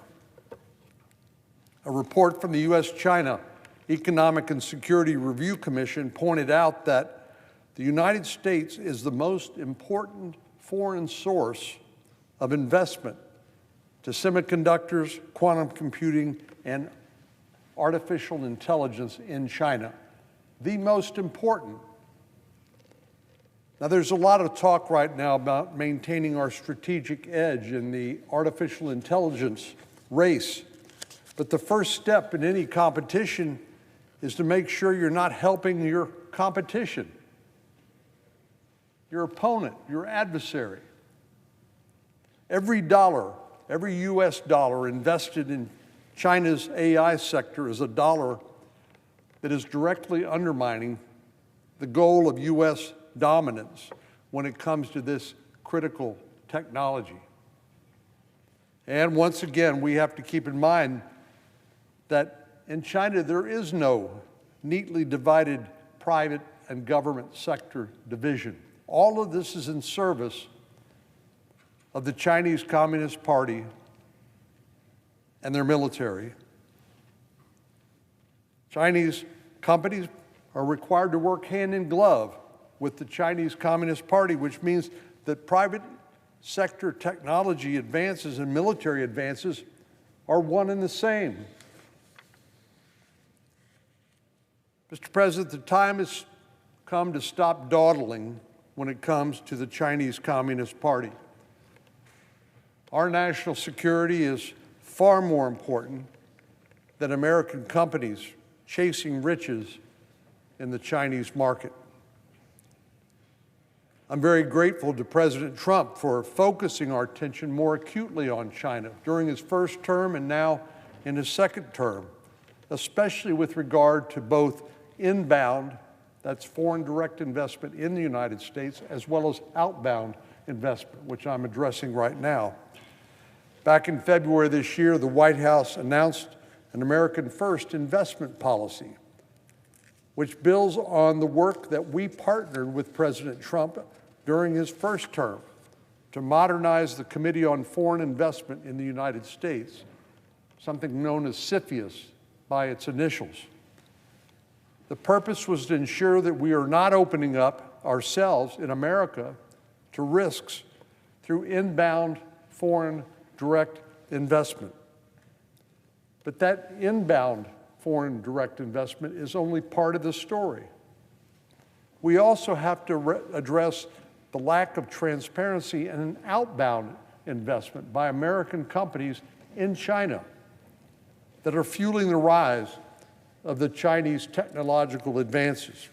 A report from the U.S.-China Economic and Security Review Commission pointed out that the United States is the most important foreign source of investment to semiconductors, quantum computing, and artificial intelligence in China. The most important. Now, there's a lot of talk right now about maintaining our strategic edge in the artificial intelligence race. But the first step in any competition is to make sure you're not helping your competition, your opponent, your adversary. Every U.S. dollar invested in China's AI sector is a dollar that is directly undermining the goal of U.S. dominance when it comes to this critical technology. And once again, we have to keep in mind that in China there is no neatly divided private and government sector division. All of this is in service of the Chinese Communist Party and their military. Chinese companies are required to work hand in glove with the Chinese Communist Party, which means that private sector technology advances and military advances are one and the same. Mr. President, the time has come to stop dawdling when it comes to the Chinese Communist Party. Our national security is far more important than American companies chasing riches in the Chinese market. I'm very grateful to President Trump for focusing our attention more acutely on China during his first term and now in his second term, especially with regard to both inbound, that's foreign direct investment in the United States, as well as outbound investment, which I'm addressing right now. Back in February this year, the White House announced an American First investment policy, which builds on the work that we partnered with President Trump during his first term to modernize the Committee on Foreign Investment in the United States, something known as CFIUS by its initials. The purpose was to ensure that we are not opening up ourselves in America to risks through inbound foreign direct investment. But that inbound foreign direct investment is only part of the story. We also have to address the lack of transparency and an outbound investment by American companies in China that are fueling the rise of the Chinese technological advances.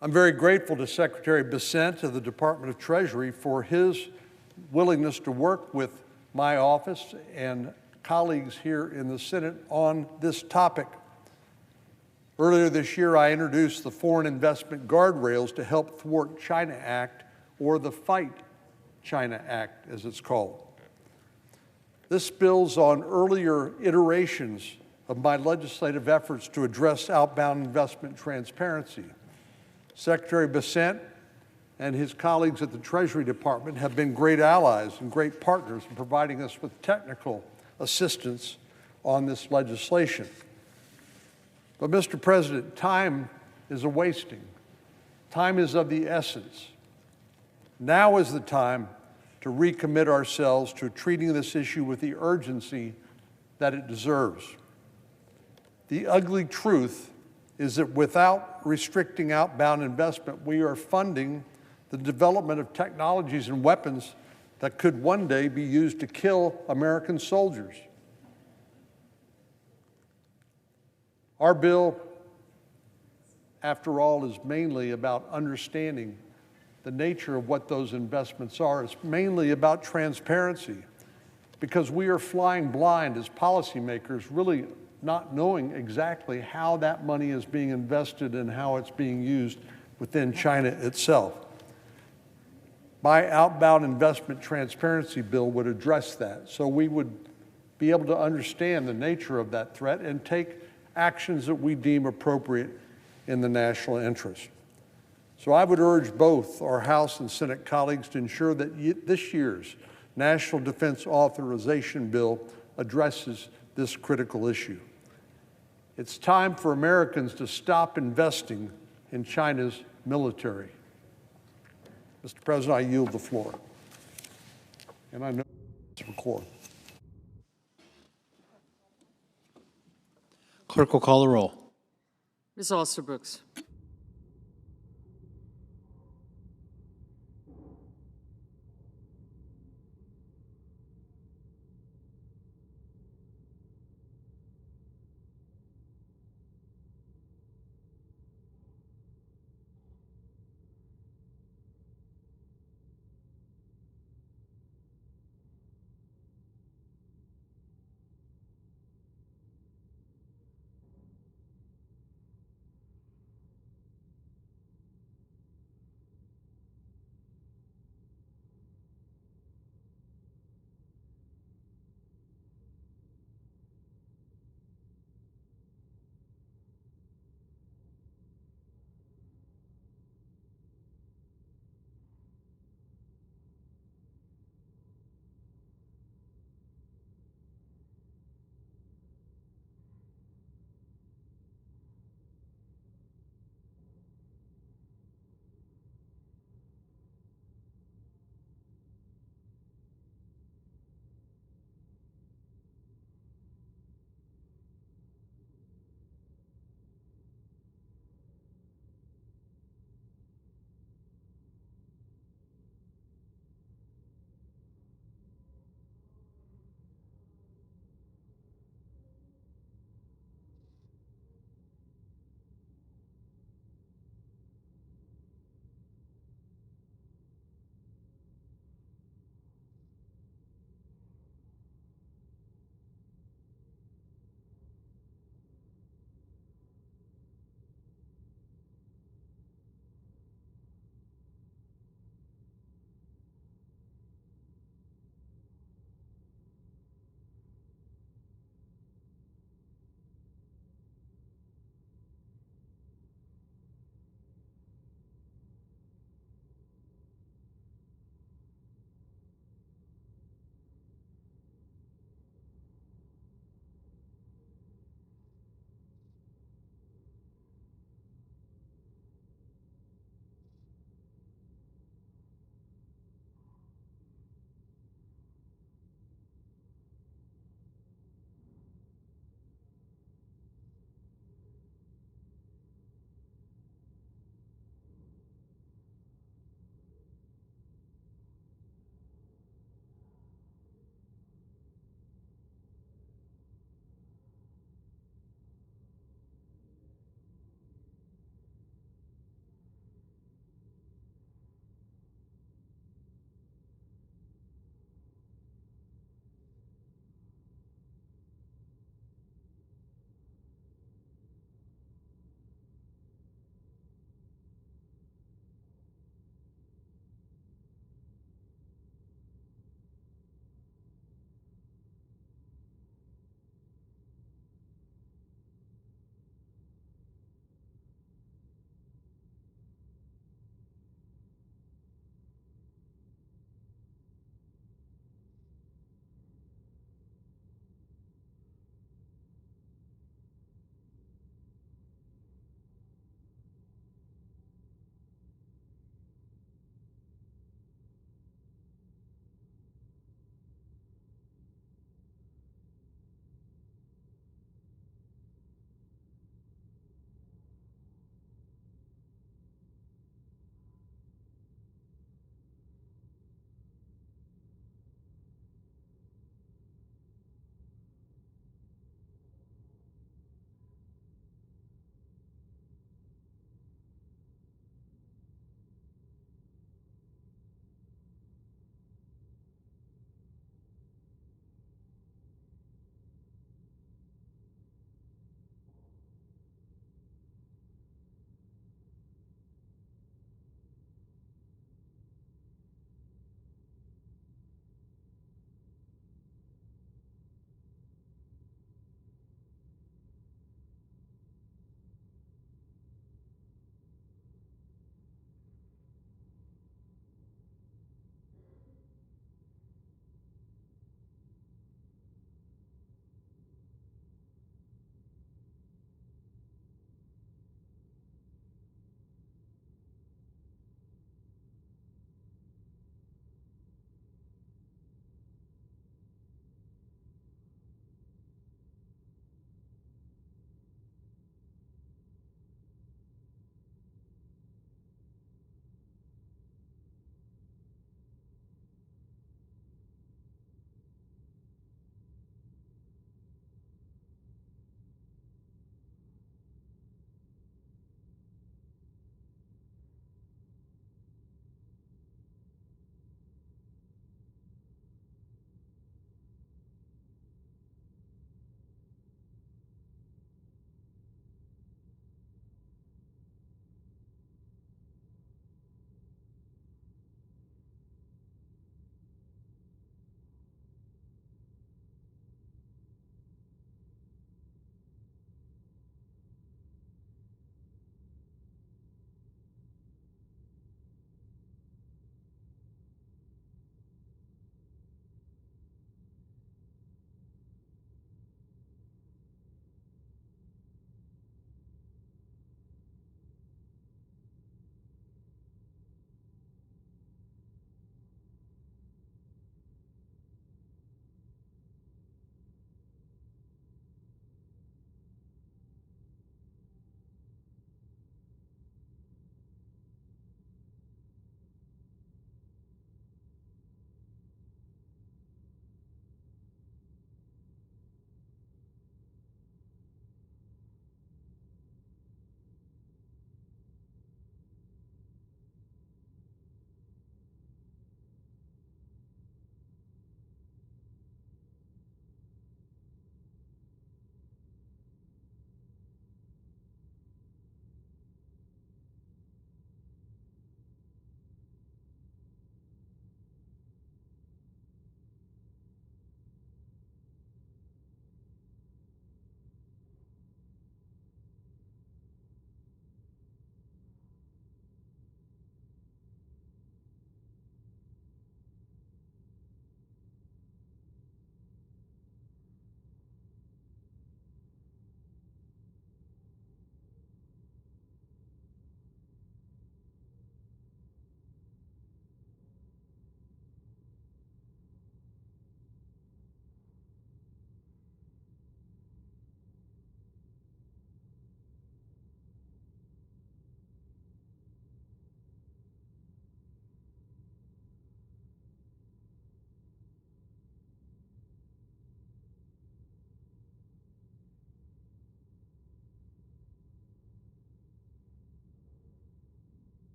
I'm very grateful to Secretary Bessent of the Department of Treasury for his willingness to work with my office and colleagues here in the Senate on this topic. Earlier this year, I introduced the Foreign Investment Guardrails to help thwart China Act, or the Fight China Act, as it's called. This builds on earlier iterations of my legislative efforts to address outbound investment transparency. Secretary Bessent and his colleagues at the Treasury Department have been great allies and great partners in providing us with technical assistance on this legislation. But, Mr. President, time is a-wasting. Time is of the essence. Now is the time to recommit ourselves to treating this issue with the urgency that it deserves. The ugly truth is that without restricting outbound investment, we are funding the development of technologies and weapons that could one day be used to kill American soldiers. Our bill, after all, is mainly about understanding the nature of what those investments are. It's mainly about transparency, because we are flying blind as policymakers, really not knowing exactly how that money is being invested and how it's being used within China itself. My outbound investment transparency bill would address that, so we would be able to understand the nature of that threat and take actions that we deem appropriate in the national interest. So I would urge both our House and Senate colleagues to ensure that this year's National Defense Authorization Bill addresses this critical issue. It's time for Americans to stop investing in China's military. Mr. President, I yield the floor. And I know it's recorded. Clerk will call the roll. Ms. Alsterbrooks.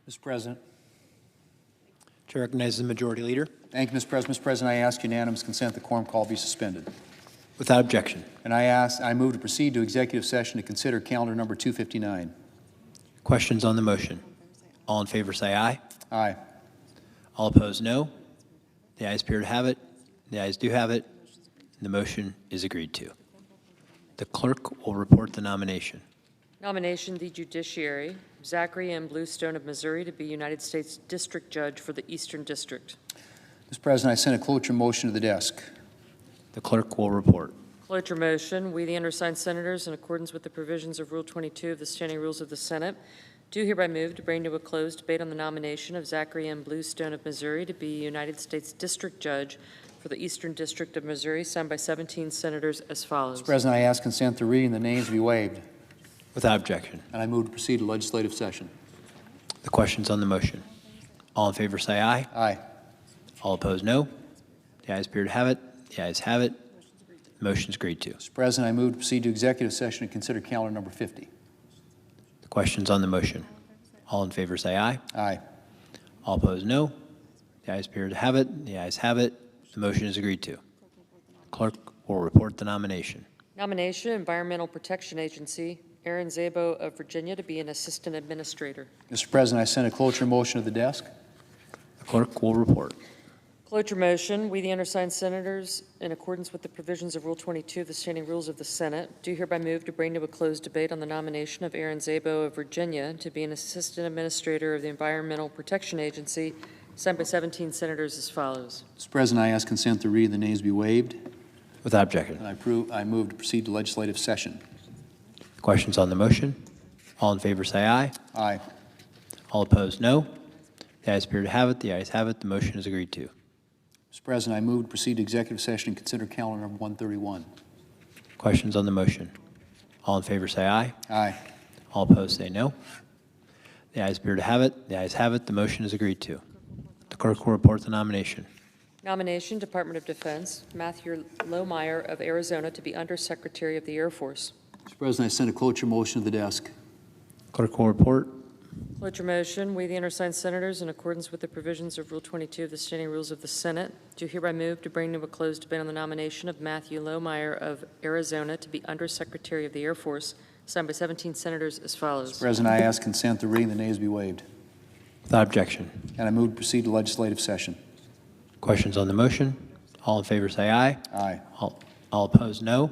Mr. President. Chair recognizes the Majority Leader. Thank you, Mr. President. Mr. President, I ask unanimous consent the quorum call be suspended. Without objection. And I move to proceed to executive session to consider calendar number 259. Questions on the motion? All in favor say aye. Aye. All opposed, no. The ayes appear to have it. The ayes do have it. The motion is agreed to. The clerk will report the nomination. Nomination, the judiciary, Zachary M. Bluestone of Missouri to be United States District Judge for the Eastern District. Mr. President, I send a cloture motion to the desk. The clerk will report. Cloture motion, we, the undersigned senators, in accordance with the provisions of Rule 22 of the Standing Rules of the Senate, do hereby move to bring to a close debate on the nomination of Zachary M. Bluestone of Missouri to be United States District Judge for the Eastern District of Missouri, signed by 17 senators as follows. Mr. President, I ask consent to reading the names be waived. Without objection. And I move to proceed to legislative session. The questions on the motion. All in favor say aye. Aye. All opposed, no. The ayes appear to have it. The ayes have it. The motion is agreed to. Mr. President, I move to proceed to executive session to consider calendar number 50. The questions on the motion. All in favor say aye. Aye. All opposed, no. The ayes appear to have it. The ayes have it. The motion is agreed to. Clerk will report the nomination. Nomination, Environmental Protection Agency, Aaron Zabo of Virginia to be an Assistant Administrator. Mr. President, I send a cloture motion to the desk. The clerk will report. Cloture motion, we, the undersigned senators, in accordance with the provisions of Rule 22 of the Standing Rules of the Senate, do hereby move to bring to a closed debate on the nomination of Aaron Zabo of Virginia to be an Assistant Administrator of the Environmental Protection Agency, signed by 17 senators as follows. Mr. President, I ask consent to read the names be waived. Without objection. And I move to proceed to legislative session. Questions on the motion? All in favor say aye. Aye. All opposed, no. The ayes appear to have it. The ayes have it. The motion is agreed to. Mr. President, I move to proceed to executive session and consider calendar number 131. Questions on the motion? All in favor say aye. Aye. All opposed say no. The ayes appear to have it. The ayes have it. The motion is agreed to. The clerk will report the nomination. Nomination, Department of Defense, Matthew Lohmeyer of Arizona to be Undersecretary of the Air Force. Mr. President, I send a cloture motion to the desk. Clerk will report. Cloture motion, we, the undersigned senators, in accordance with the provisions of Rule 22 of the Standing Rules of the Senate, do hereby move to bring to a closed debate on the nomination of Matthew Lohmeyer of Arizona to be Undersecretary of the Air Force, signed by 17 senators as follows. Mr. President, I ask consent to reading the names be waived. Without objection. And I move to proceed to legislative session. Questions on the motion? All in favor say aye. Aye. All opposed, no.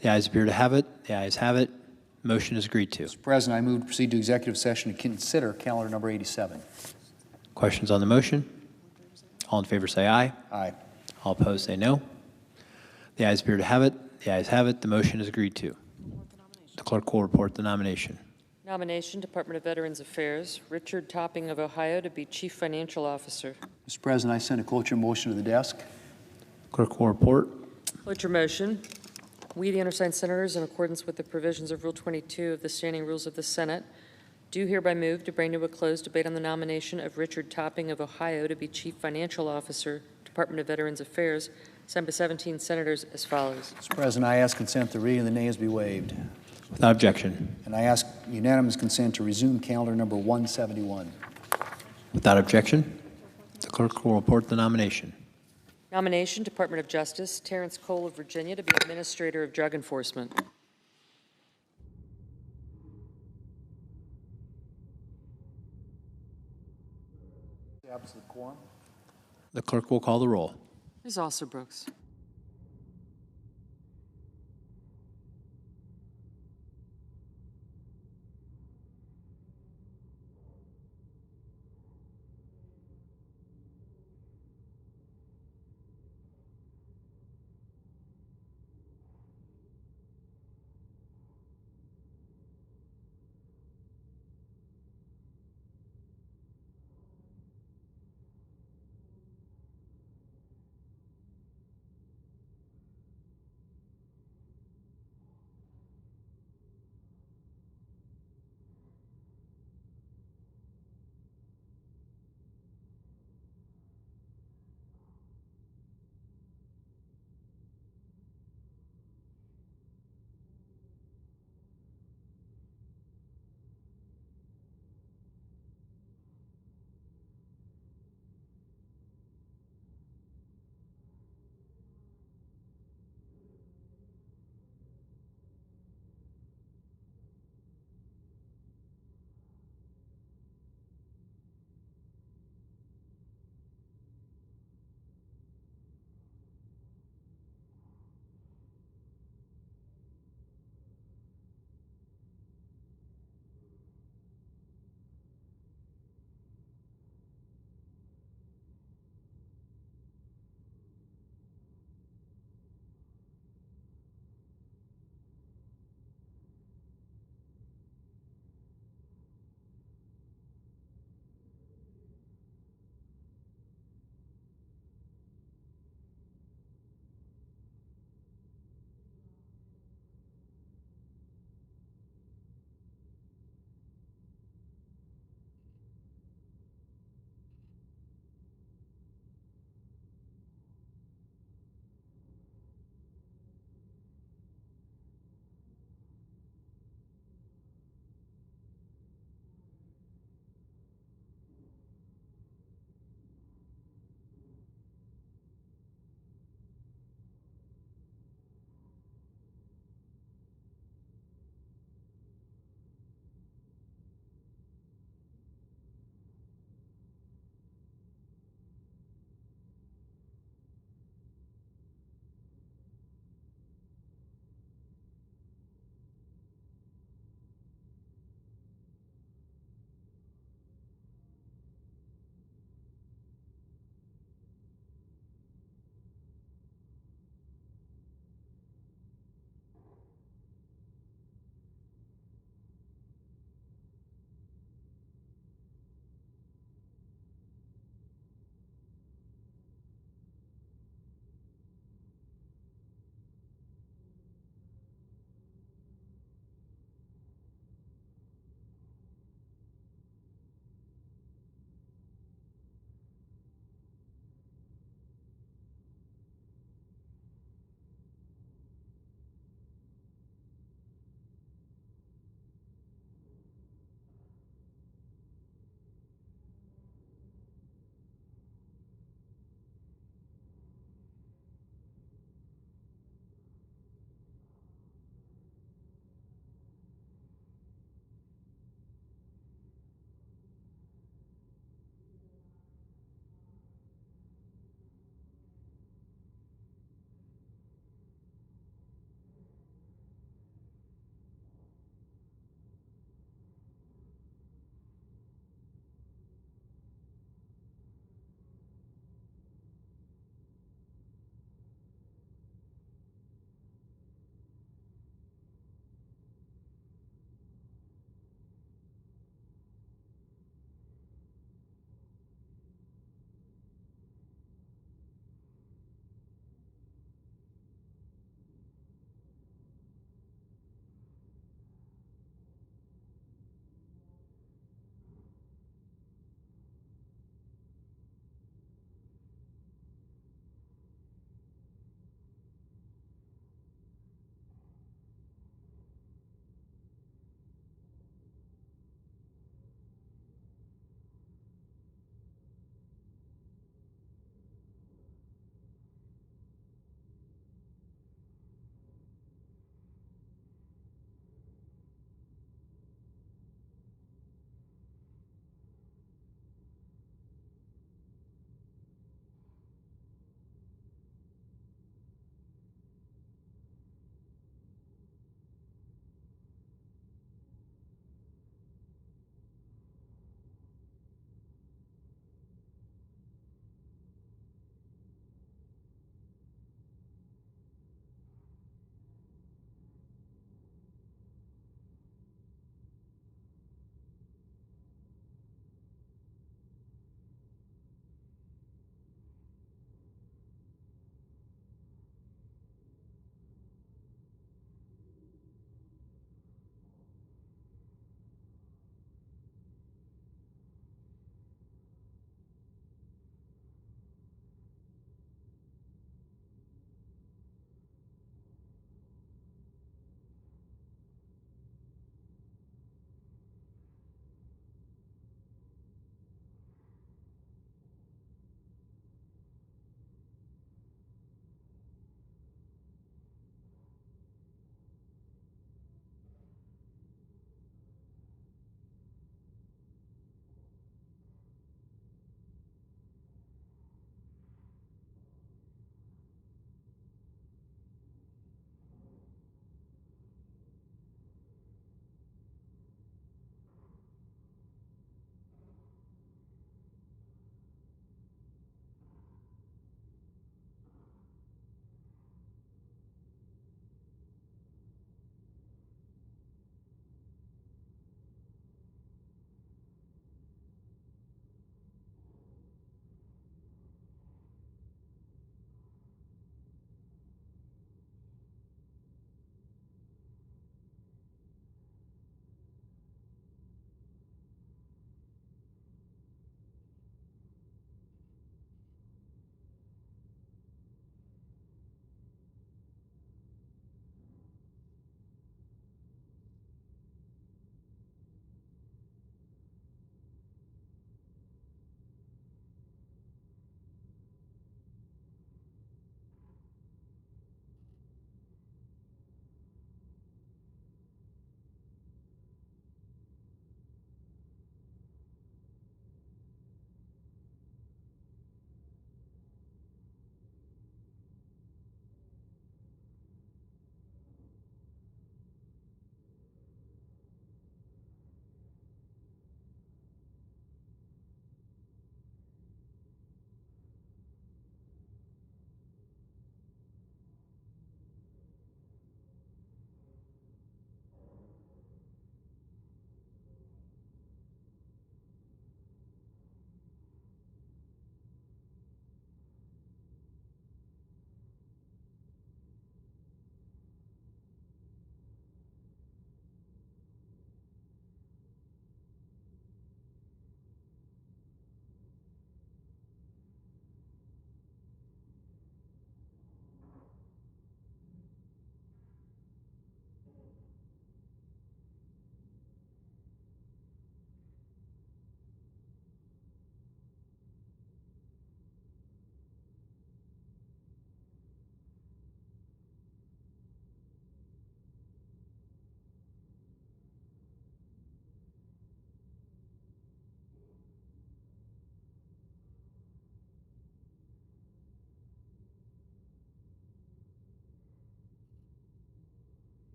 The ayes appear to have it. The ayes have it. Motion is agreed to. Mr. President, I move to proceed to executive session to consider calendar number 87. Questions on the motion? All in favor say aye. Aye. All opposed say no. The ayes appear to have it. The ayes have it. The motion is agreed to. The clerk will report the nomination. Nomination, Department of Veterans Affairs, Richard Topping of Ohio to be Chief Financial Officer. Mr. President, I send a cloture motion to the desk. Clerk will report. Cloture motion, we, the undersigned senators, in accordance with the provisions of Rule 22 of the Standing Rules of the Senate, do hereby move to bring to a closed debate on the nomination of Richard Topping of Ohio to be Chief Financial Officer, Department of Veterans Affairs, signed by 17 senators as follows. Mr. President, I ask consent to reading the names be waived. Without objection. And I ask unanimous consent to resume calendar number 171. Without objection. The clerk will report the nomination. Nomination, Department of Justice, Terrence Cole of Virginia to be Administrator of Drug Enforcement. The clerk will call the roll. Ms. Alsobrooks.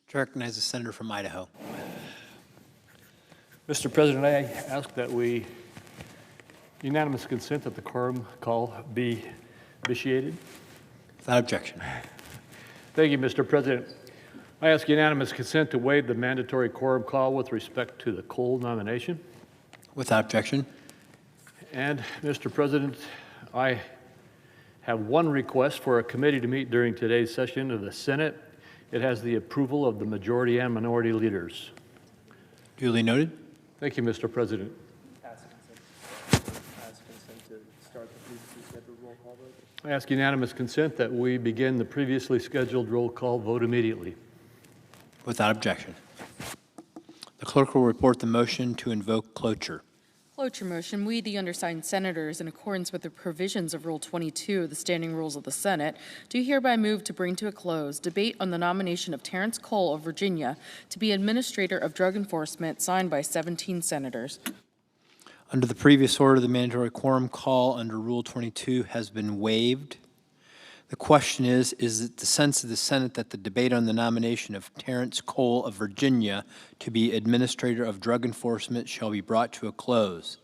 To recognize the senator from Idaho. Mr. President, I ask that we unanimous consent that the quorum call be vitiated. Without objection. Thank you, Mr. President. I ask unanimous consent to waive the mandatory quorum call with respect to the Cole nomination. Without objection. And, Mr. President, I have one request for a committee to meet during today's session of the Senate. It has the approval of the majority and minority leaders. Duly noted. Thank you, Mr. President. I ask unanimous consent that we begin the previously scheduled roll call vote immediately. Without objection. The clerk will report the motion to invoke cloture. Cloture motion. We, the undersigned senators, in accordance with the provisions of Rule 22 of the Standing Rules of the Senate, do hereby move to bring to a close debate on the nomination of Terrence Cole of Virginia to be Administrator of Drug Enforcement, signed by 17 senators. Under the previous order, the mandatory quorum call under Rule 22 has been waived. The question is it the sense of the Senate that the debate on the nomination of Terrence Cole of Virginia to be Administrator of Drug Enforcement shall be brought to a close?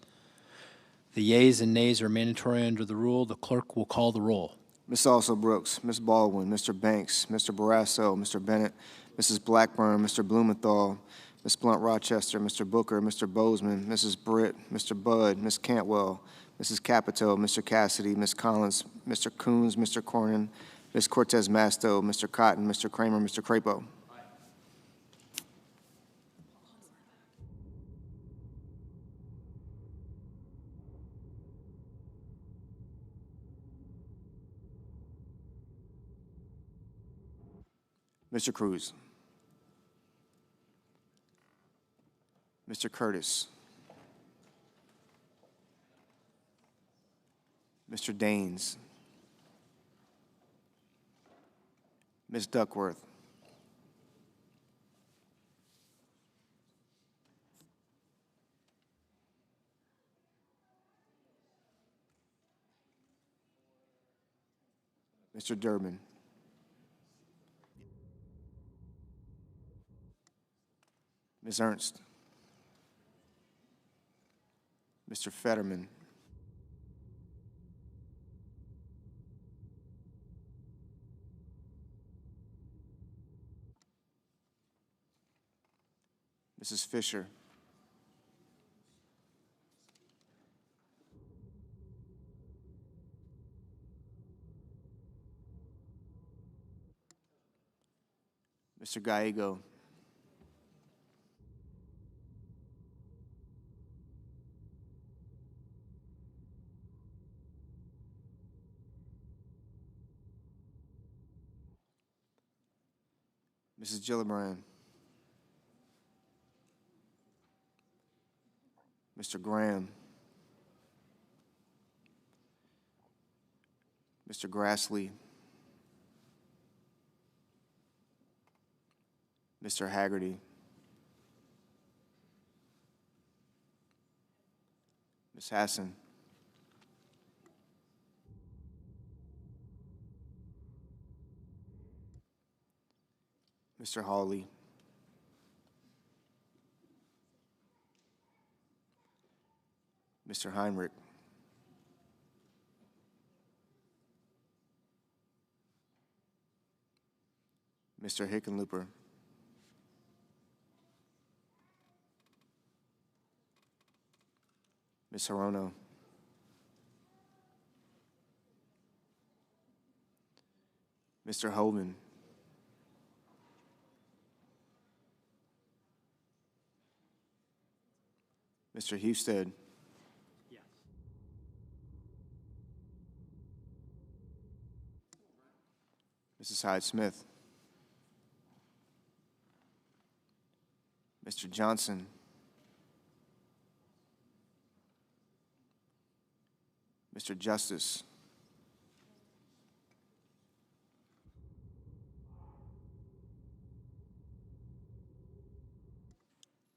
The yeas and nays are mandatory under the rule. The clerk will call the roll. Ms. Also Brooks, Ms. Baldwin, Mr. Banks, Mr. Barrasso, Mr. Bennett, Mrs. Blackburn, Mr. Blumenthal, Ms. Blunt Rochester, Mr. Booker, Mr. Bozeman, Mrs. Britt, Mr. Budd, Ms. Cantwell, Mrs. Capito, Mr. Cassidy, Ms. Collins, Mr. Coons, Mr. Cornyn, Ms. Cortez Masto, Mr. Cotton, Mr. Kramer, Mr. Crapo. Mr. Cruz. Mr. Curtis. Mr. Daines. Ms. Duckworth. Mr. Durbin. Ms. Ernst. Mr. Fetterman. Mrs. Fisher. Mr. Gallego. Mrs. Gillibrand. Mr. Graham. Mr. Grassley. Mr. Haggerty. Ms. Hassan. Mr. Hawley. Mr. Heinrich. Mr. Hickenlooper. Ms. Hirono. Mr. Hovind. Mr. Husted. Yes. Mrs. Hyde-Smith. Mr. Johnson. Mr. Justice.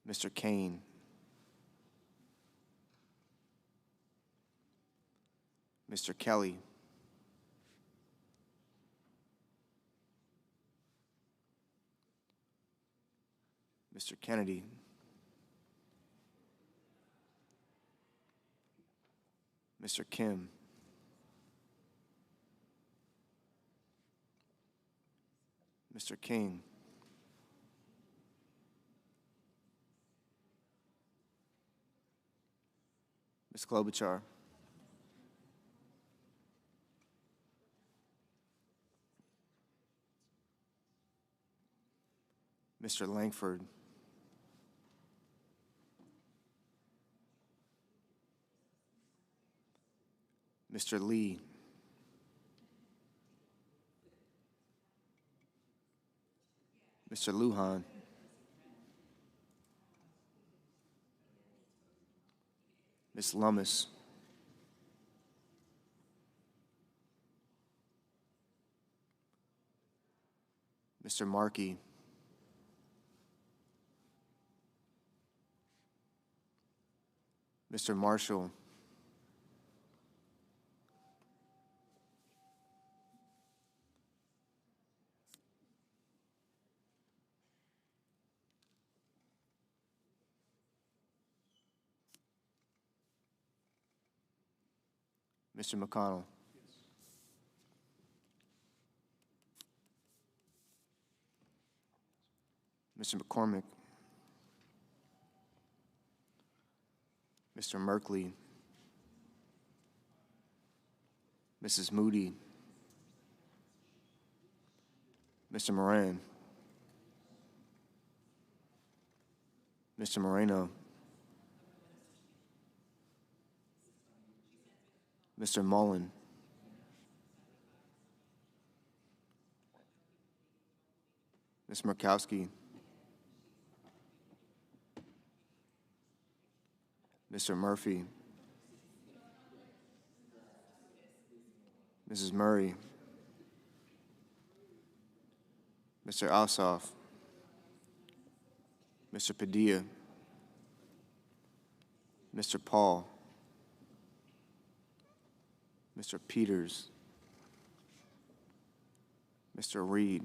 Mr. Kane. Mr. Kelly. Mr. Kennedy, Mr. Kim, Mr. King, Ms. Klobuchar, Mr. Langford, Mr. Lee, Mr. Lujan, Ms. Lummis, Mr. Markey, Mr. Marshall, Mr. McConnell, Mr. McCormick, Mr. Merkley, Mrs. Moody, Mr. Moran, Mr. Moreno, Mr. Mullen, Ms. Murkowski, Mr. Murphy, Mrs. Murray, Mr. Ossoff, Mr. Padilla, Mr. Paul, Mr. Peters, Mr. Reed,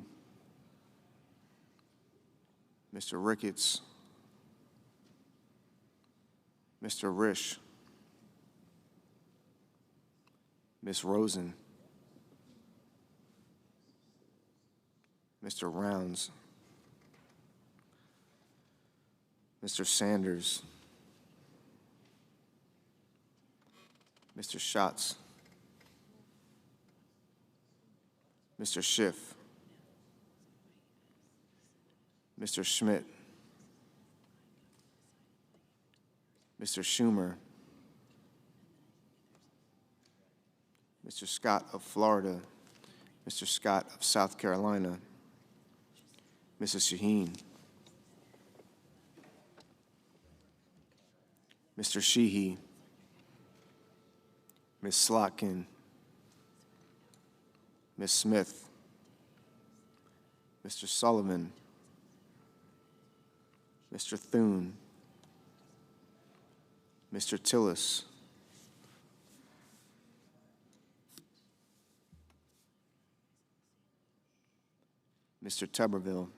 Mr. Ricketts, Mr. Risch, Ms. Rosen, Mr. Rounds, Mr. Sanders, Mr. Schatz, Mr. Schiff, Mr. Schmidt, Mr. Schumer, Mr. Scott of Florida, Mr. Scott of South Carolina, Mrs. Shaheen, Mr. Sheehy, Ms. Slotkin, Ms. Smith, Mr. Sullivan, Mr. Thune, Mr. Tillis, Mr. Tuberville,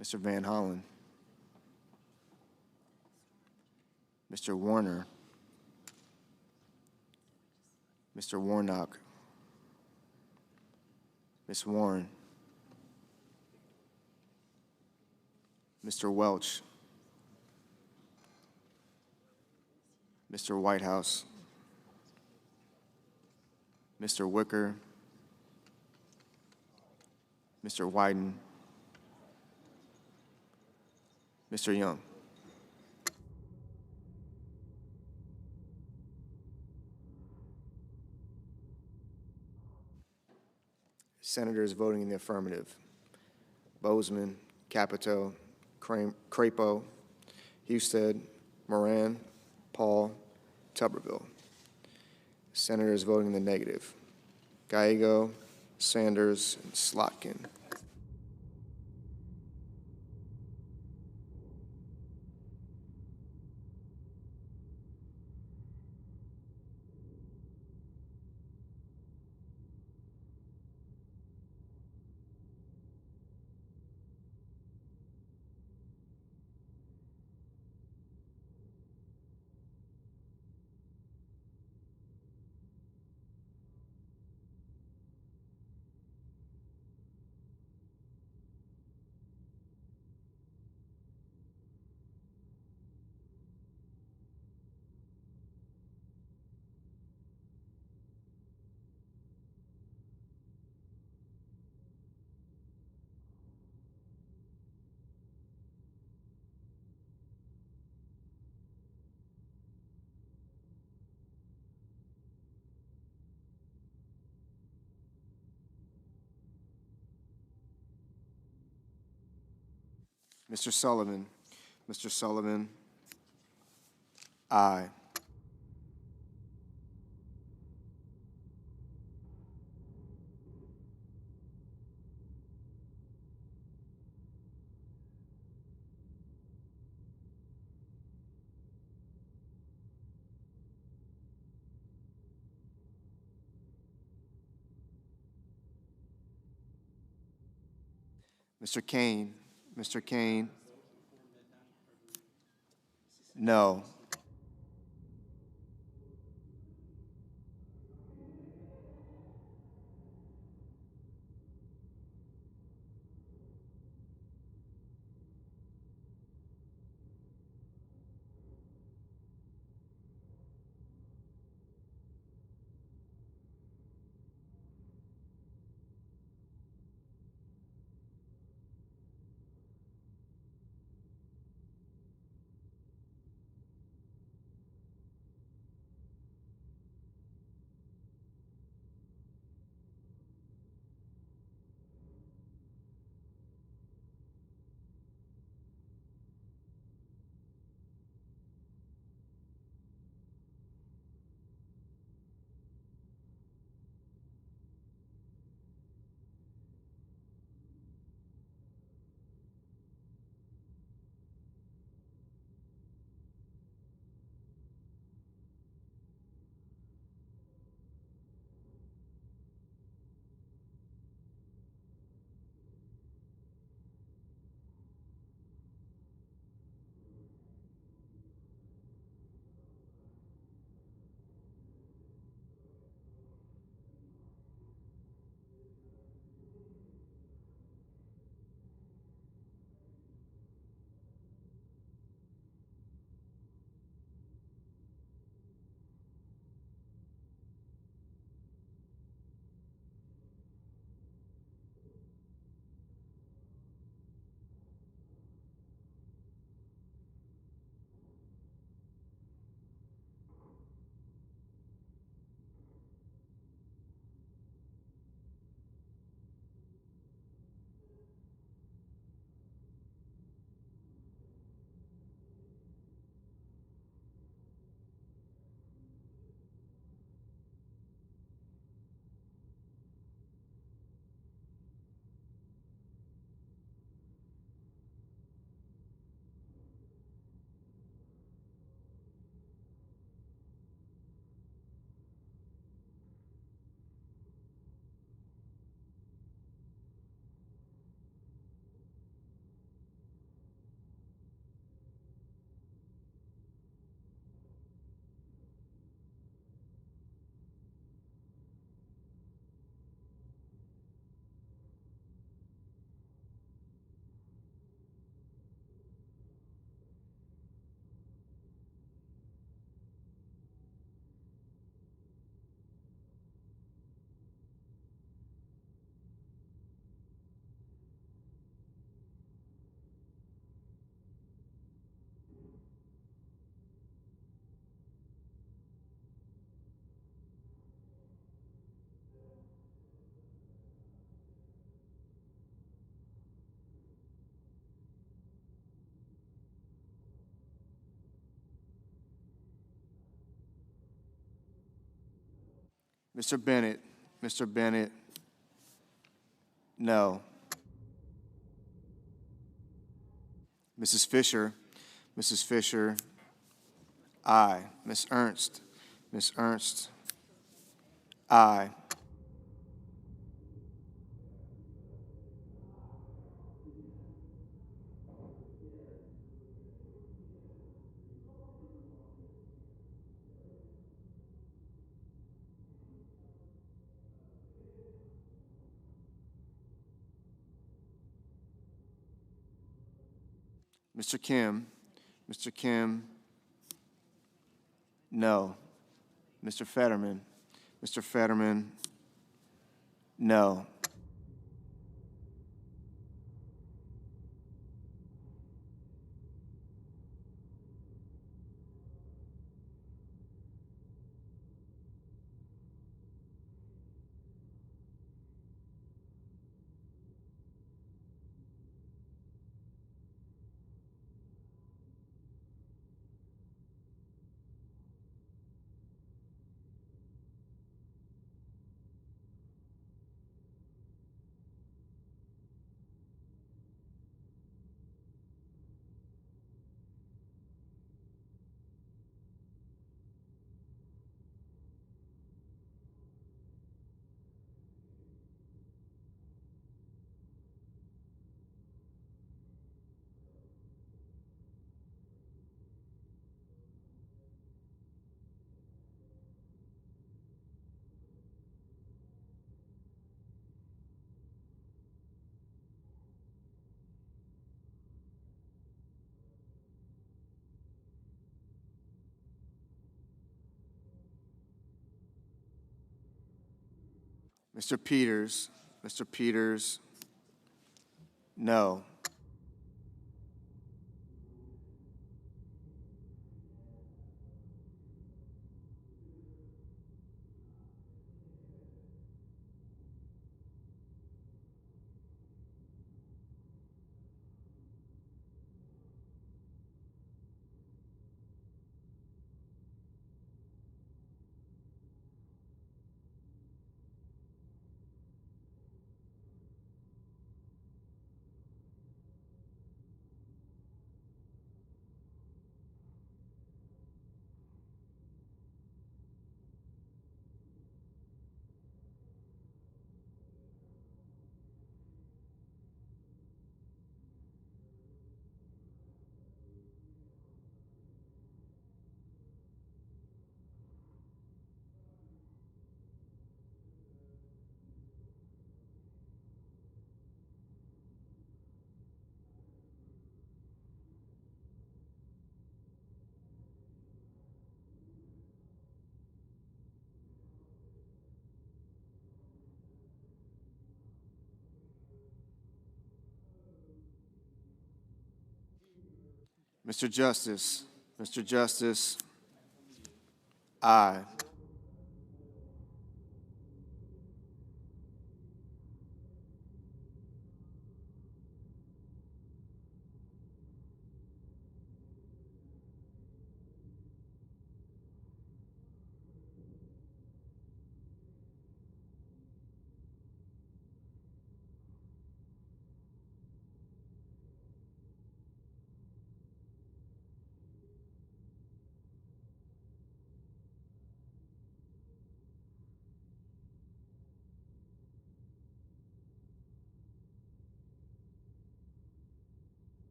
Mr. Van Hollen, Mr. Warner, Mr. Warnock, Ms. Warren, Mr. Welch, Mr. Whitehouse, Mr. Wicker, Mr. Wyden, Mr. Young. Senators voting in the affirmative: Bozeman, Capito, Crapo, Husted, Moran, Paul, Tuberville. Senators voting in the negative: Gallego, Sanders, and Slotkin. Mr. Sullivan. Mr. Sullivan. Aye. Mr. Kane. Mr. Kane. No. Mr. Bennett. Mr. Bennett. No. Mrs. Fisher. Mrs. Fisher. Aye. Ms. Ernst. Ms. Ernst. Aye. Mr. Kim. Mr. Kim. No. Mr. Fetterman. Mr. Fetterman. No. Mr. Peters, Mr. Peters, no. Mr. Justice, Mr. Justice, aye.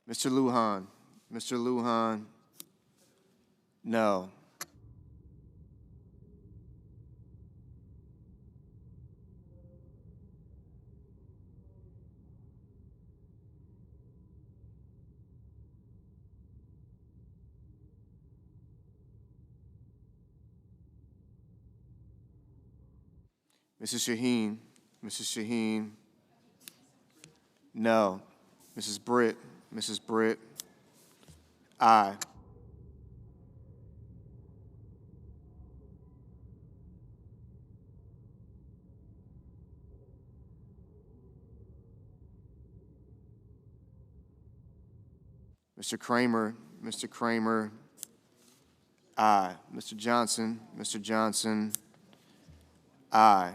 Mr. Lujan, Mr. Lujan, no. Mrs. Shaheen, Mrs. Shaheen, no. Mrs. Britt, aye. Mr. Kramer, aye. Mr. Johnson, aye.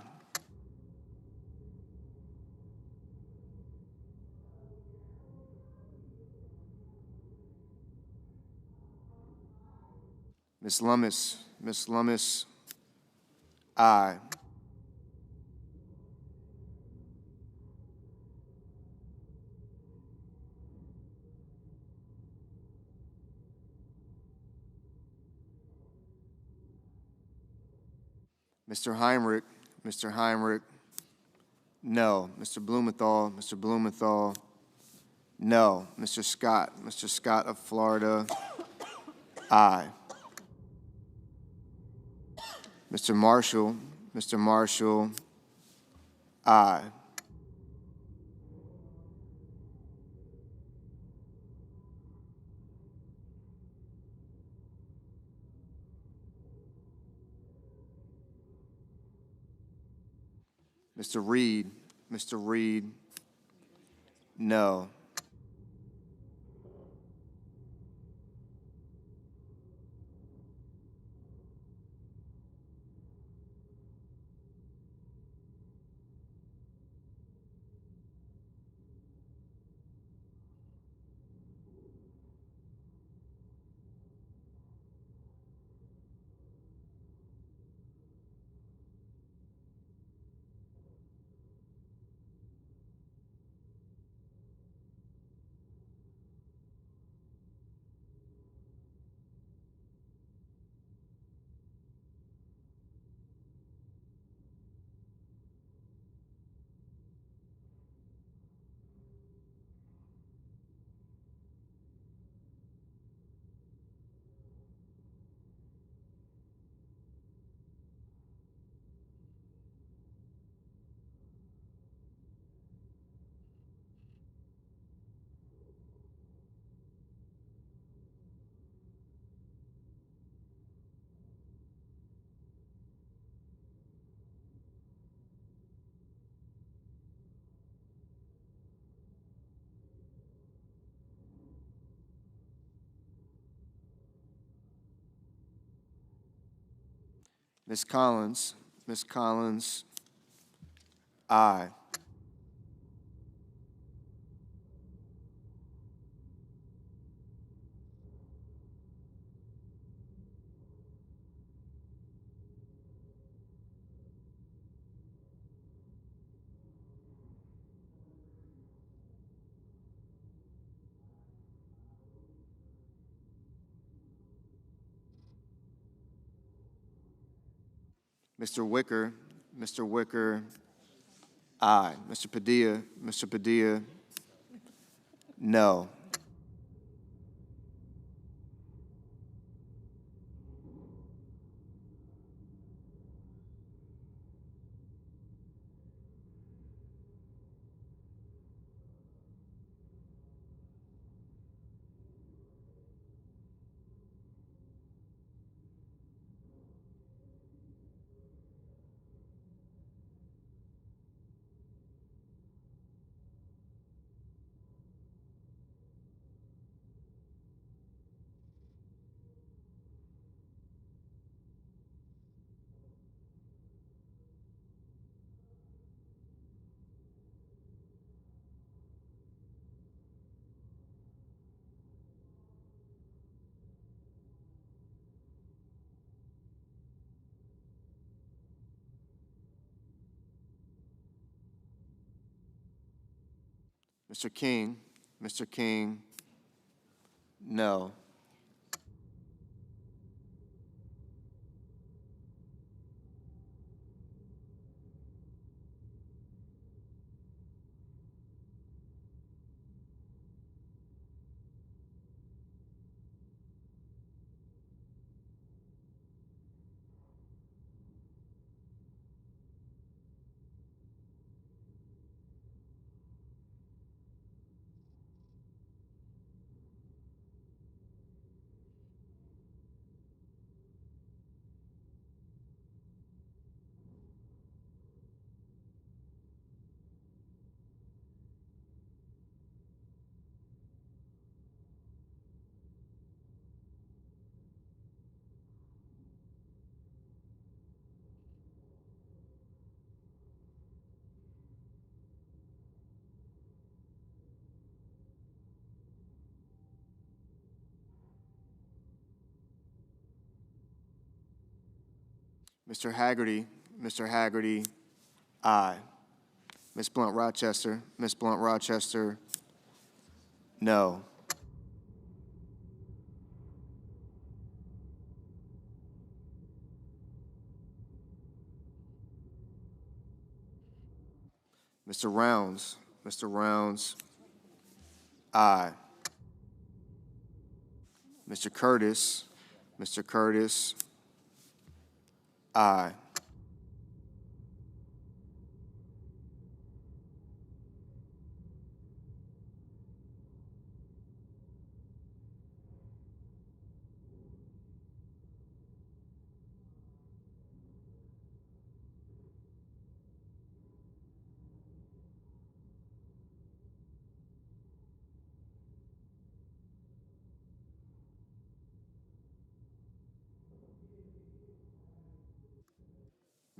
Ms. Lummis, aye. Mr. Heinrich, no. Mr. Blumenthal, no. Mr. Scott of Florida, aye. Mr. Marshall, aye. Mr. Reed, Mr. Reed, no. Ms. Collins, Ms. Collins, aye. Mr. Wicker, Mr. Wicker, aye. Mr. Padilla, no. Mr. King, no. Mr. Haggerty, aye. Ms. Blunt Rochester, no. Mr. Rounds, aye. Mr. Curtis, aye.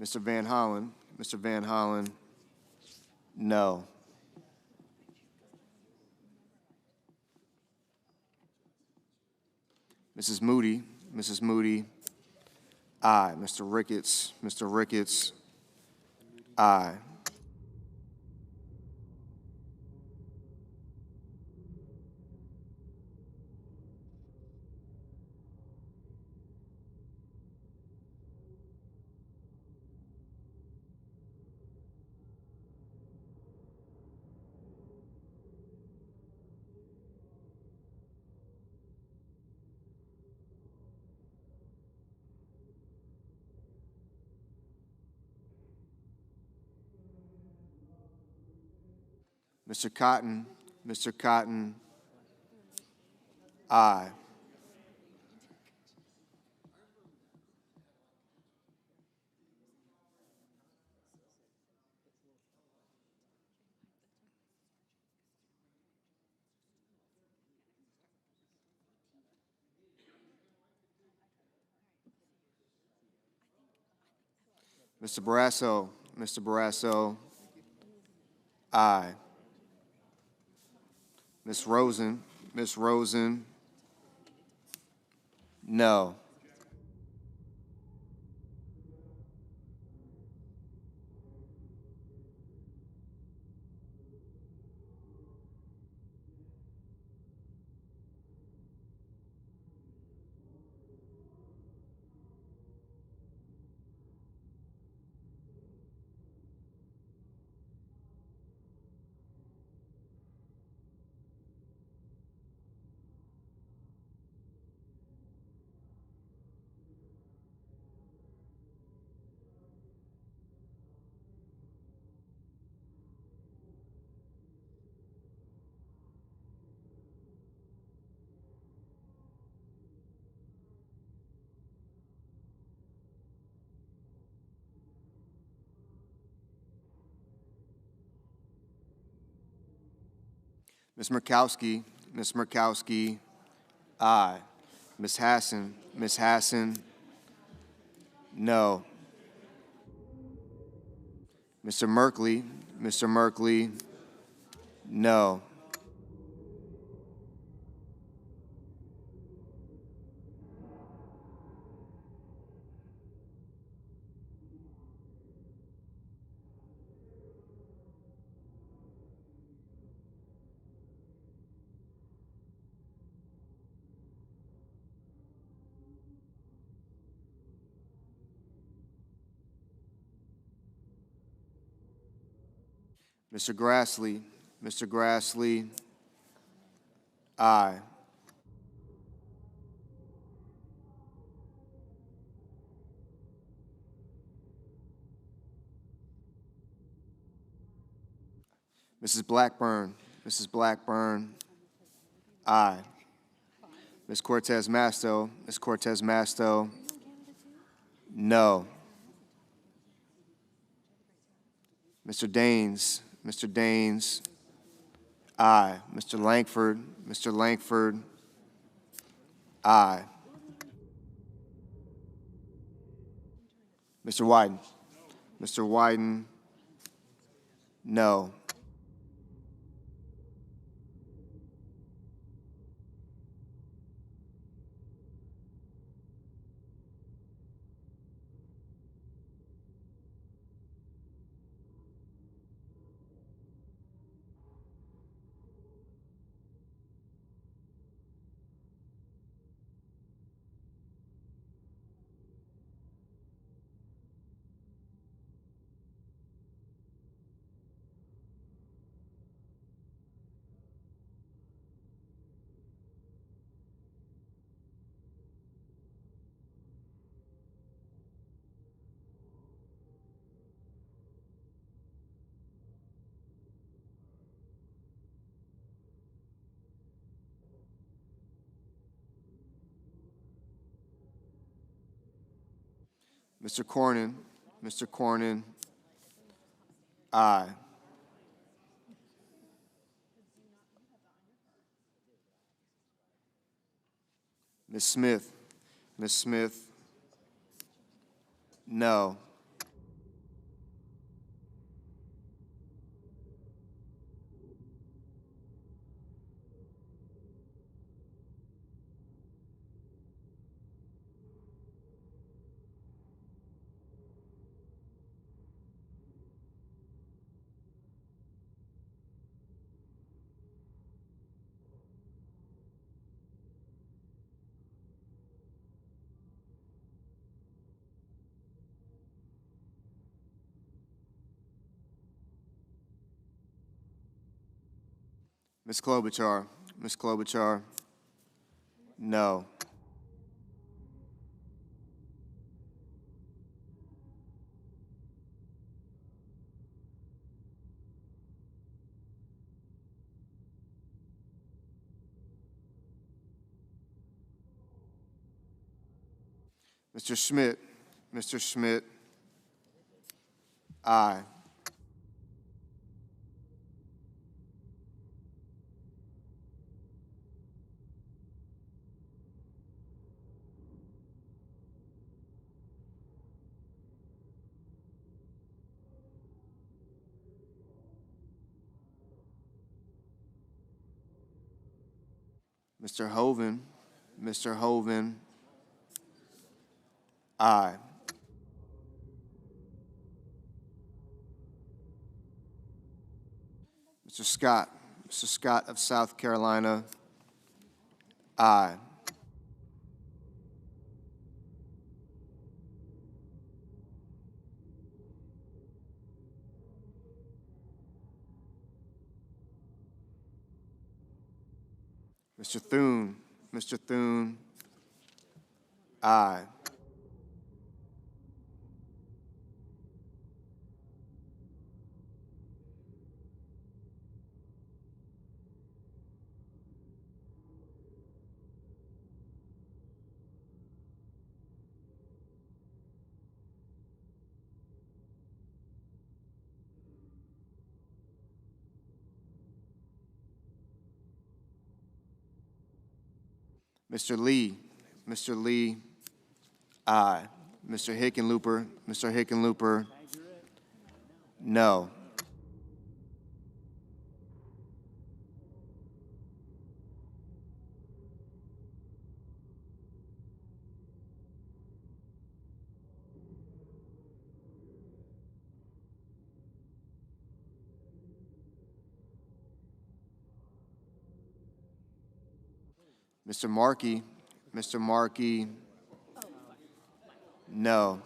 Mr. Van Hollen, Mr. Van Hollen, no. Mrs. Moody, Mrs. Moody, aye. Mr. Ricketts, Mr. Ricketts, aye. Mr. Cotton, aye. Mr. Barrasso, aye. Ms. Rosen, no. Ms. Murkowski, aye. Ms. Hassan, no. Mr. Merkley, no. Mr. Grassley, aye. Mrs. Blackburn, aye. Ms. Cortez Masto, no. Mr. Daines, aye. Mr. Langford, aye. Mr. Wyden, no. Mr. Cornyn, aye. Ms. Smith, no. Ms. Klobuchar. Ms. Klobuchar. No. Mr. Schmidt. Mr. Schmidt. Aye. Mr. Hoven. Mr. Hoven. Aye. Mr. Scott. Mr. Scott of South Carolina. Aye. Mr. Thune. Mr. Thune. Aye. Mr. Lee. Mr. Lee. Aye. Mr. Hickenlooper. Mr. Hickenlooper. No. Mr. Markey. Mr. Markey. No.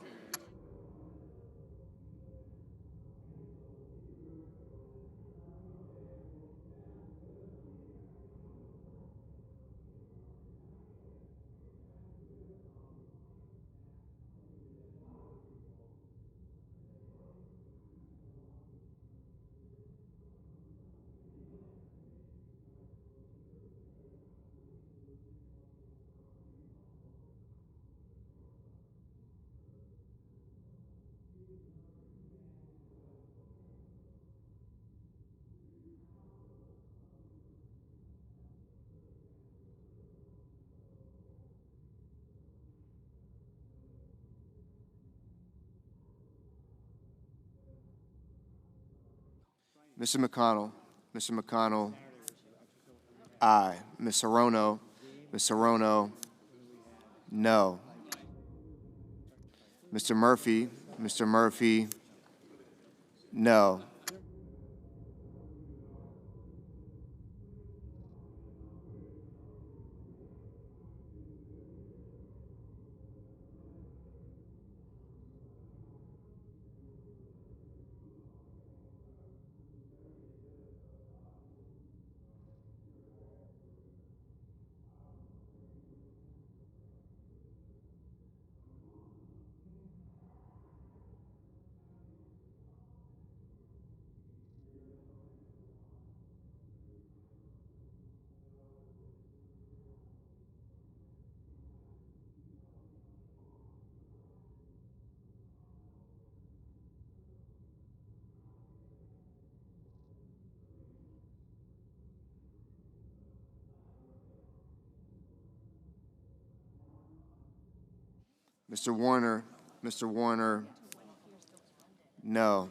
Mr. McConnell. Mr. McConnell. Aye. Ms. Hirono. Ms. Hirono. No. Mr. Murphy. Mr. Murphy. No. Mr. Warner. Mr. Warner. No.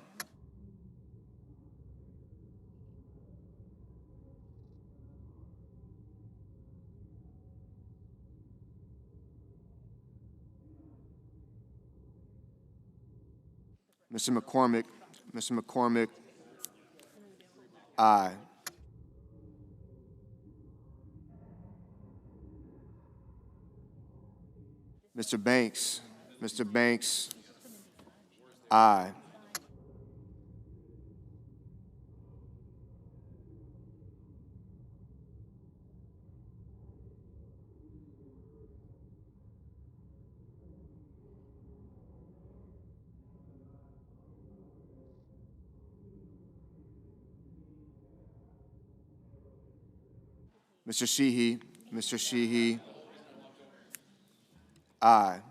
Mr. McCormick. Mr. McCormick. Aye. Mr. Banks. Mr. Banks. Aye. Mr. Sheehy. Mr. Sheehy. Aye.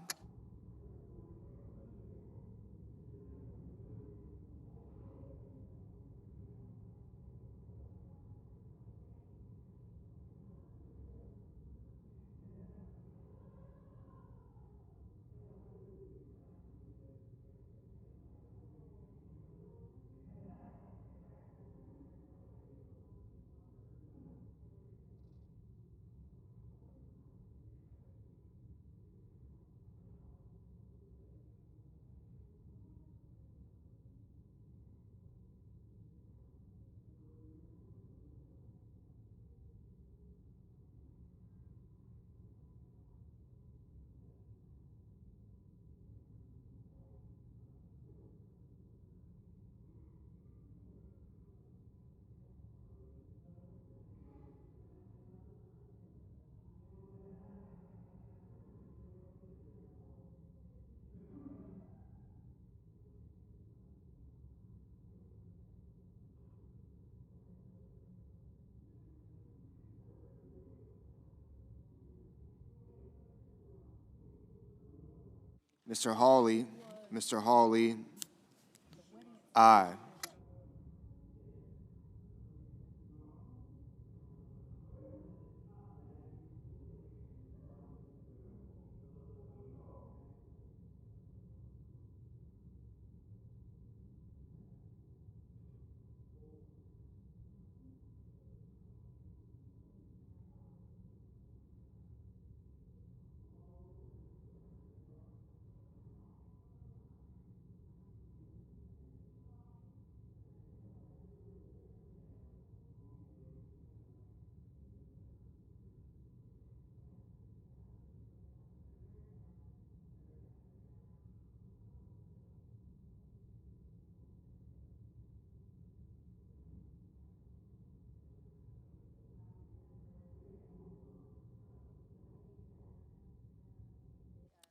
Mr. Hawley. Mr. Hawley. Aye.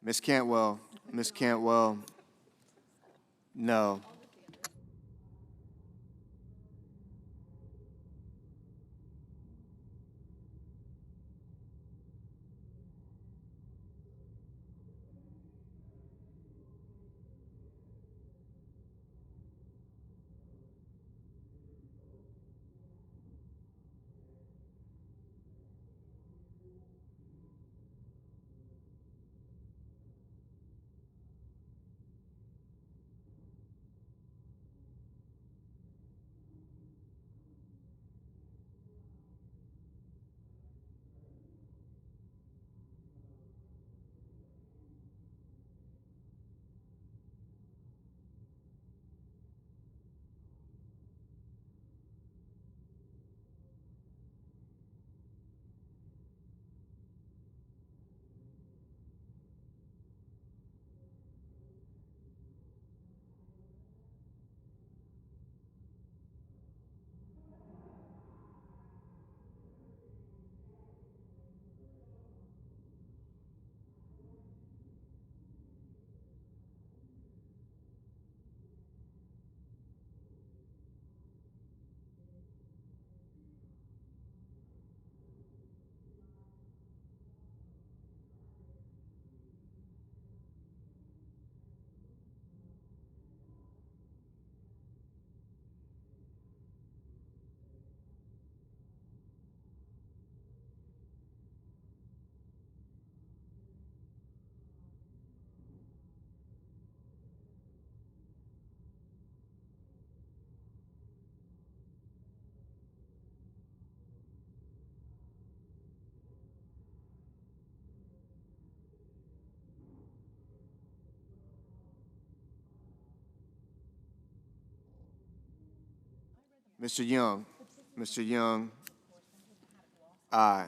Ms. Cantwell. Ms. Cantwell. No. Mr. Young. Mr. Young. Aye.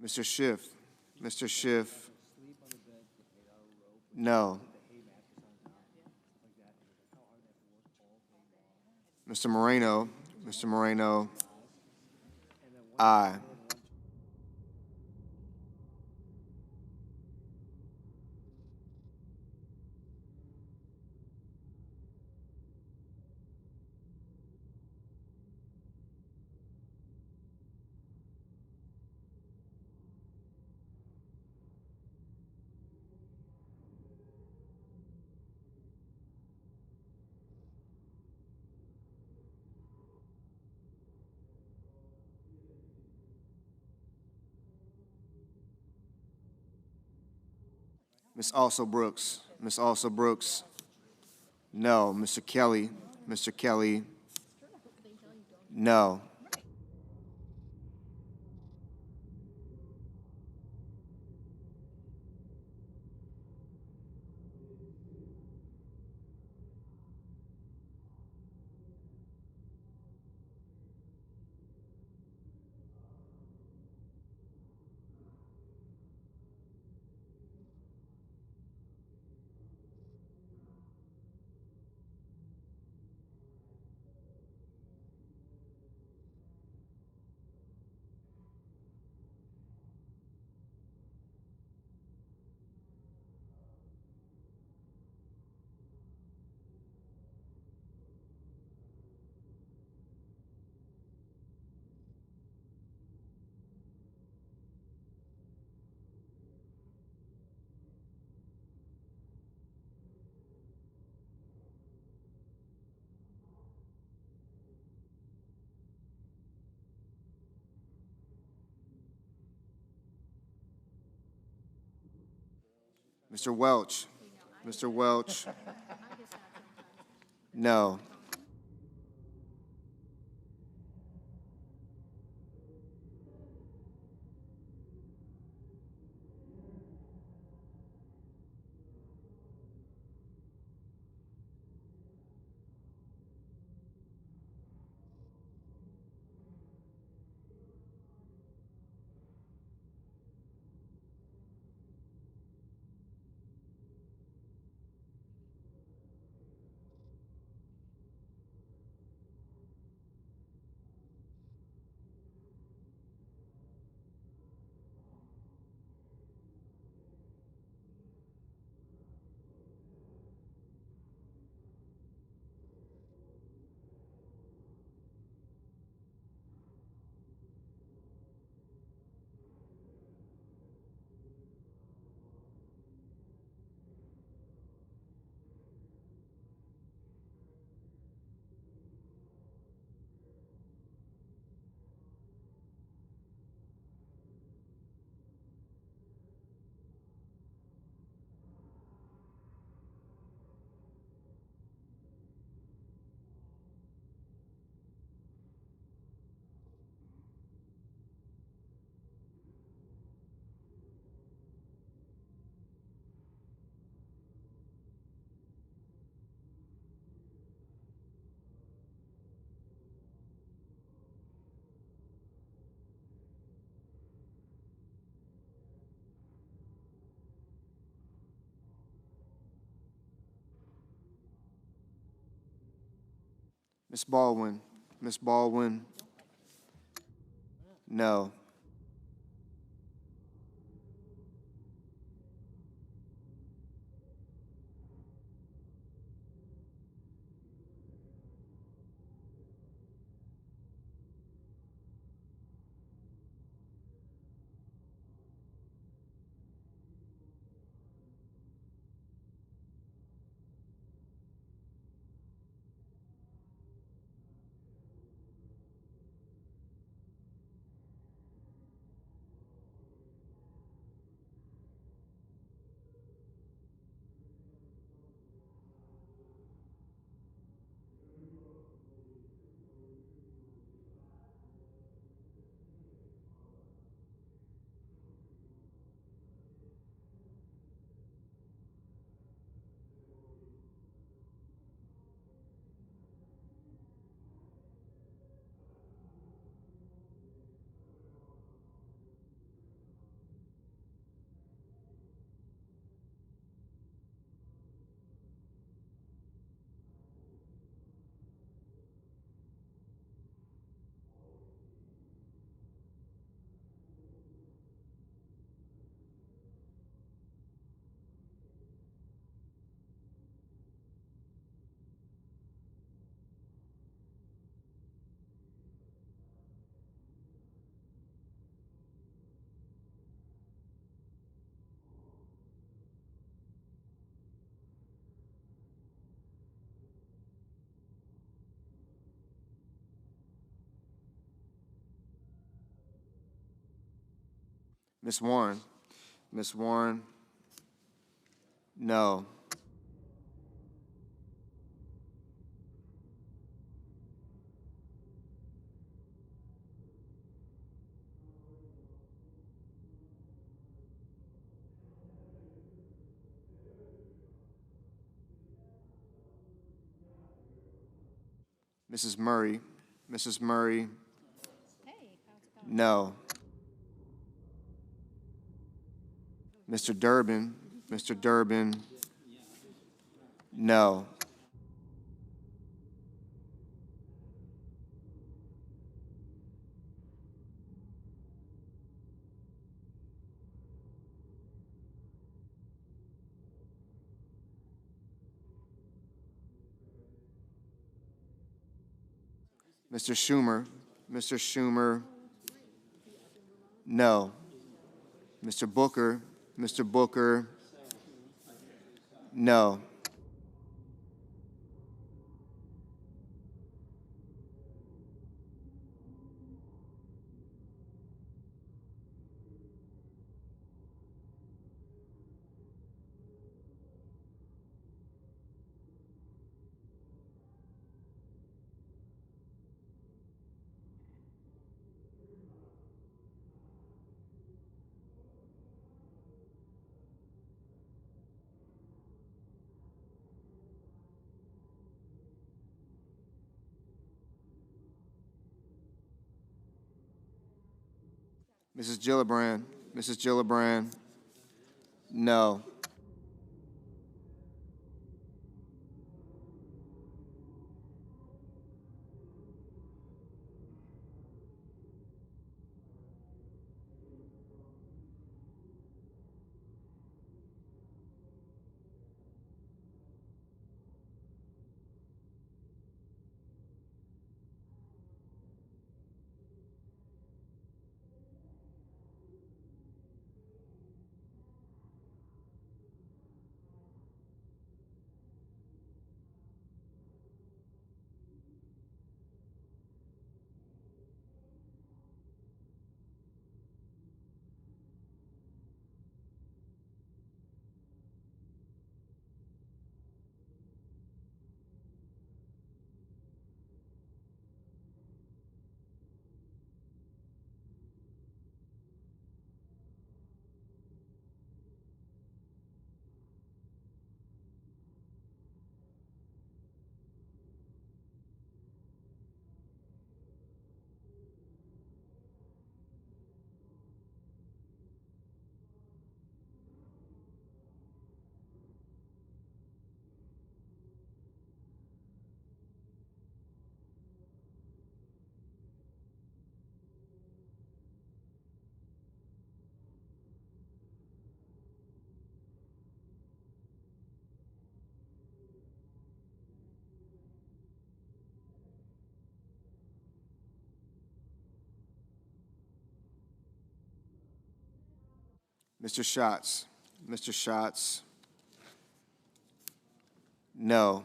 Mr. Schiff. Mr. Schiff. No. Mr. Moreno. Mr. Moreno. Aye. Ms. Also Brooks. Ms. Also Brooks. No. Mr. Kelly. Mr. Kelly. No. Mr. Welch. Mr. Welch. No. Ms. Baldwin. Ms. Baldwin. No. Ms. Warren. Ms. Warren, no. Mrs. Murray. Mrs. Murray, no. Mr. Durbin. Mr. Durbin, no. Mr. Schumer. Mr. Schumer, no. Mr. Booker. Mr. Booker, no. Mrs. Gillibrand. Mrs. Gillibrand, no. Mr. Schatz. Mr. Schatz, no.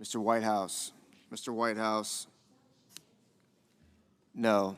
Mr. Whitehouse. Mr. Whitehouse, no.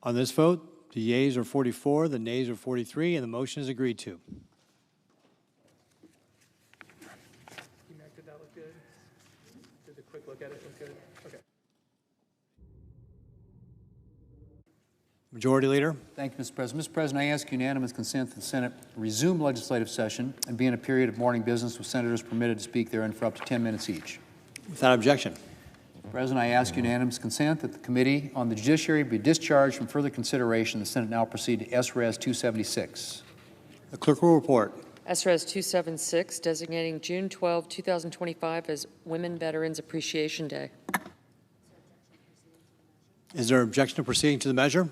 On this vote, the yeas are 44, the nays are 43, and the motion is agreed to. Did that look good? Did a quick look at it look good? Okay. Majority Leader? Thank you, Mr. President. Mr. President, I ask unanimous consent that the Senate resume legislative session and be in a period of morning business with senators permitted to speak therein for up to 10 minutes each. Without objection. Mr. President, I ask unanimous consent that the Committee on the Judiciary be discharged from further consideration. The Senate now proceed to S.Res. 276. The clerk will report. SRS 276, designating June 12, 2025 as Women Veterans Appreciation Day. Is there objection to proceeding to the measure?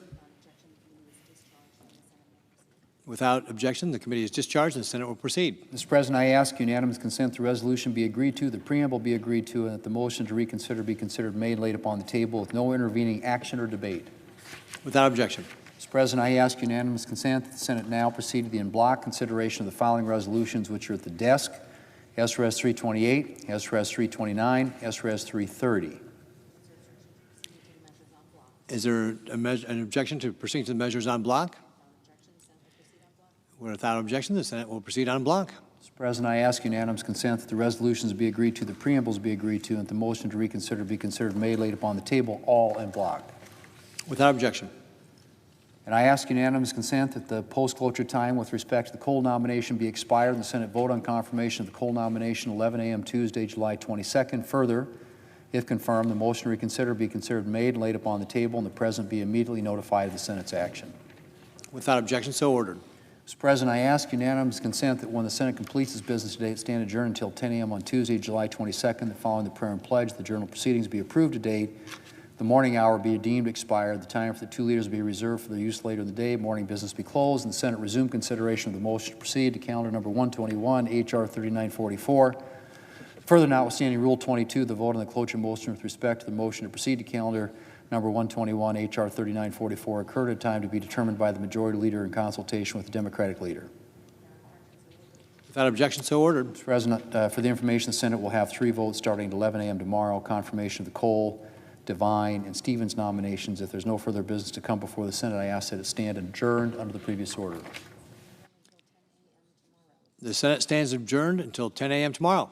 Without objection, the committee is discharged and the Senate will proceed. Mr. President, I ask unanimous consent the resolution be agreed to, the preamble be agreed to, and that the motion to reconsider be considered made and laid upon the table with no intervening action or debate. Without objection. Mr. President, I ask unanimous consent that the Senate now proceed to the en-bloc consideration of the following resolutions, which are at the desk: S.Res. 328, S.Res. 329, S.Res. 330. Is there an objection to proceeding to the measures on block? Without objection, the Senate will proceed on block. Mr. President, I ask unanimous consent that the resolutions be agreed to, the preambles be agreed to, and that the motion to reconsider be considered made, laid upon the table, all en bloc. Without objection. And I ask unanimous consent that the post-cloture time with respect to the Cole nomination be expired and the Senate vote on confirmation of the Cole nomination 11 a.m. Tuesday, July 22nd. Further, if confirmed, the motion to reconsider be considered made and laid upon the table, and the President be immediately notified of the Senate's action. Without objection, so ordered. Mr. President, I ask unanimous consent that when the Senate completes its business today, it stand adjourned until 10 a.m. on Tuesday, July 22nd, that following the prayer and pledge, the journal proceedings be approved to date, the morning hour be deemed expired, the time for the two leaders be reserved for their use later in the day, morning business be closed, and the Senate resume consideration of the motion to proceed to calendar number 121, H.R. 3944. Further, notwithstanding Rule 22, the vote on the cloture motion with respect to the motion to proceed to calendar number 121, H.R. 3944, occurred at a time to be determined by the Majority Leader in consultation with the Democratic Leader. Without objection, so ordered. Mr. President, for the information, the Senate will have 3 votes starting at 11 a.m. tomorrow, confirmation of the Cole, Devine, and Stevens nominations. If there's no further business to come before the Senate, I ask that it stand adjourned under the previous order. The Senate stands adjourned until 10 a.m. tomorrow.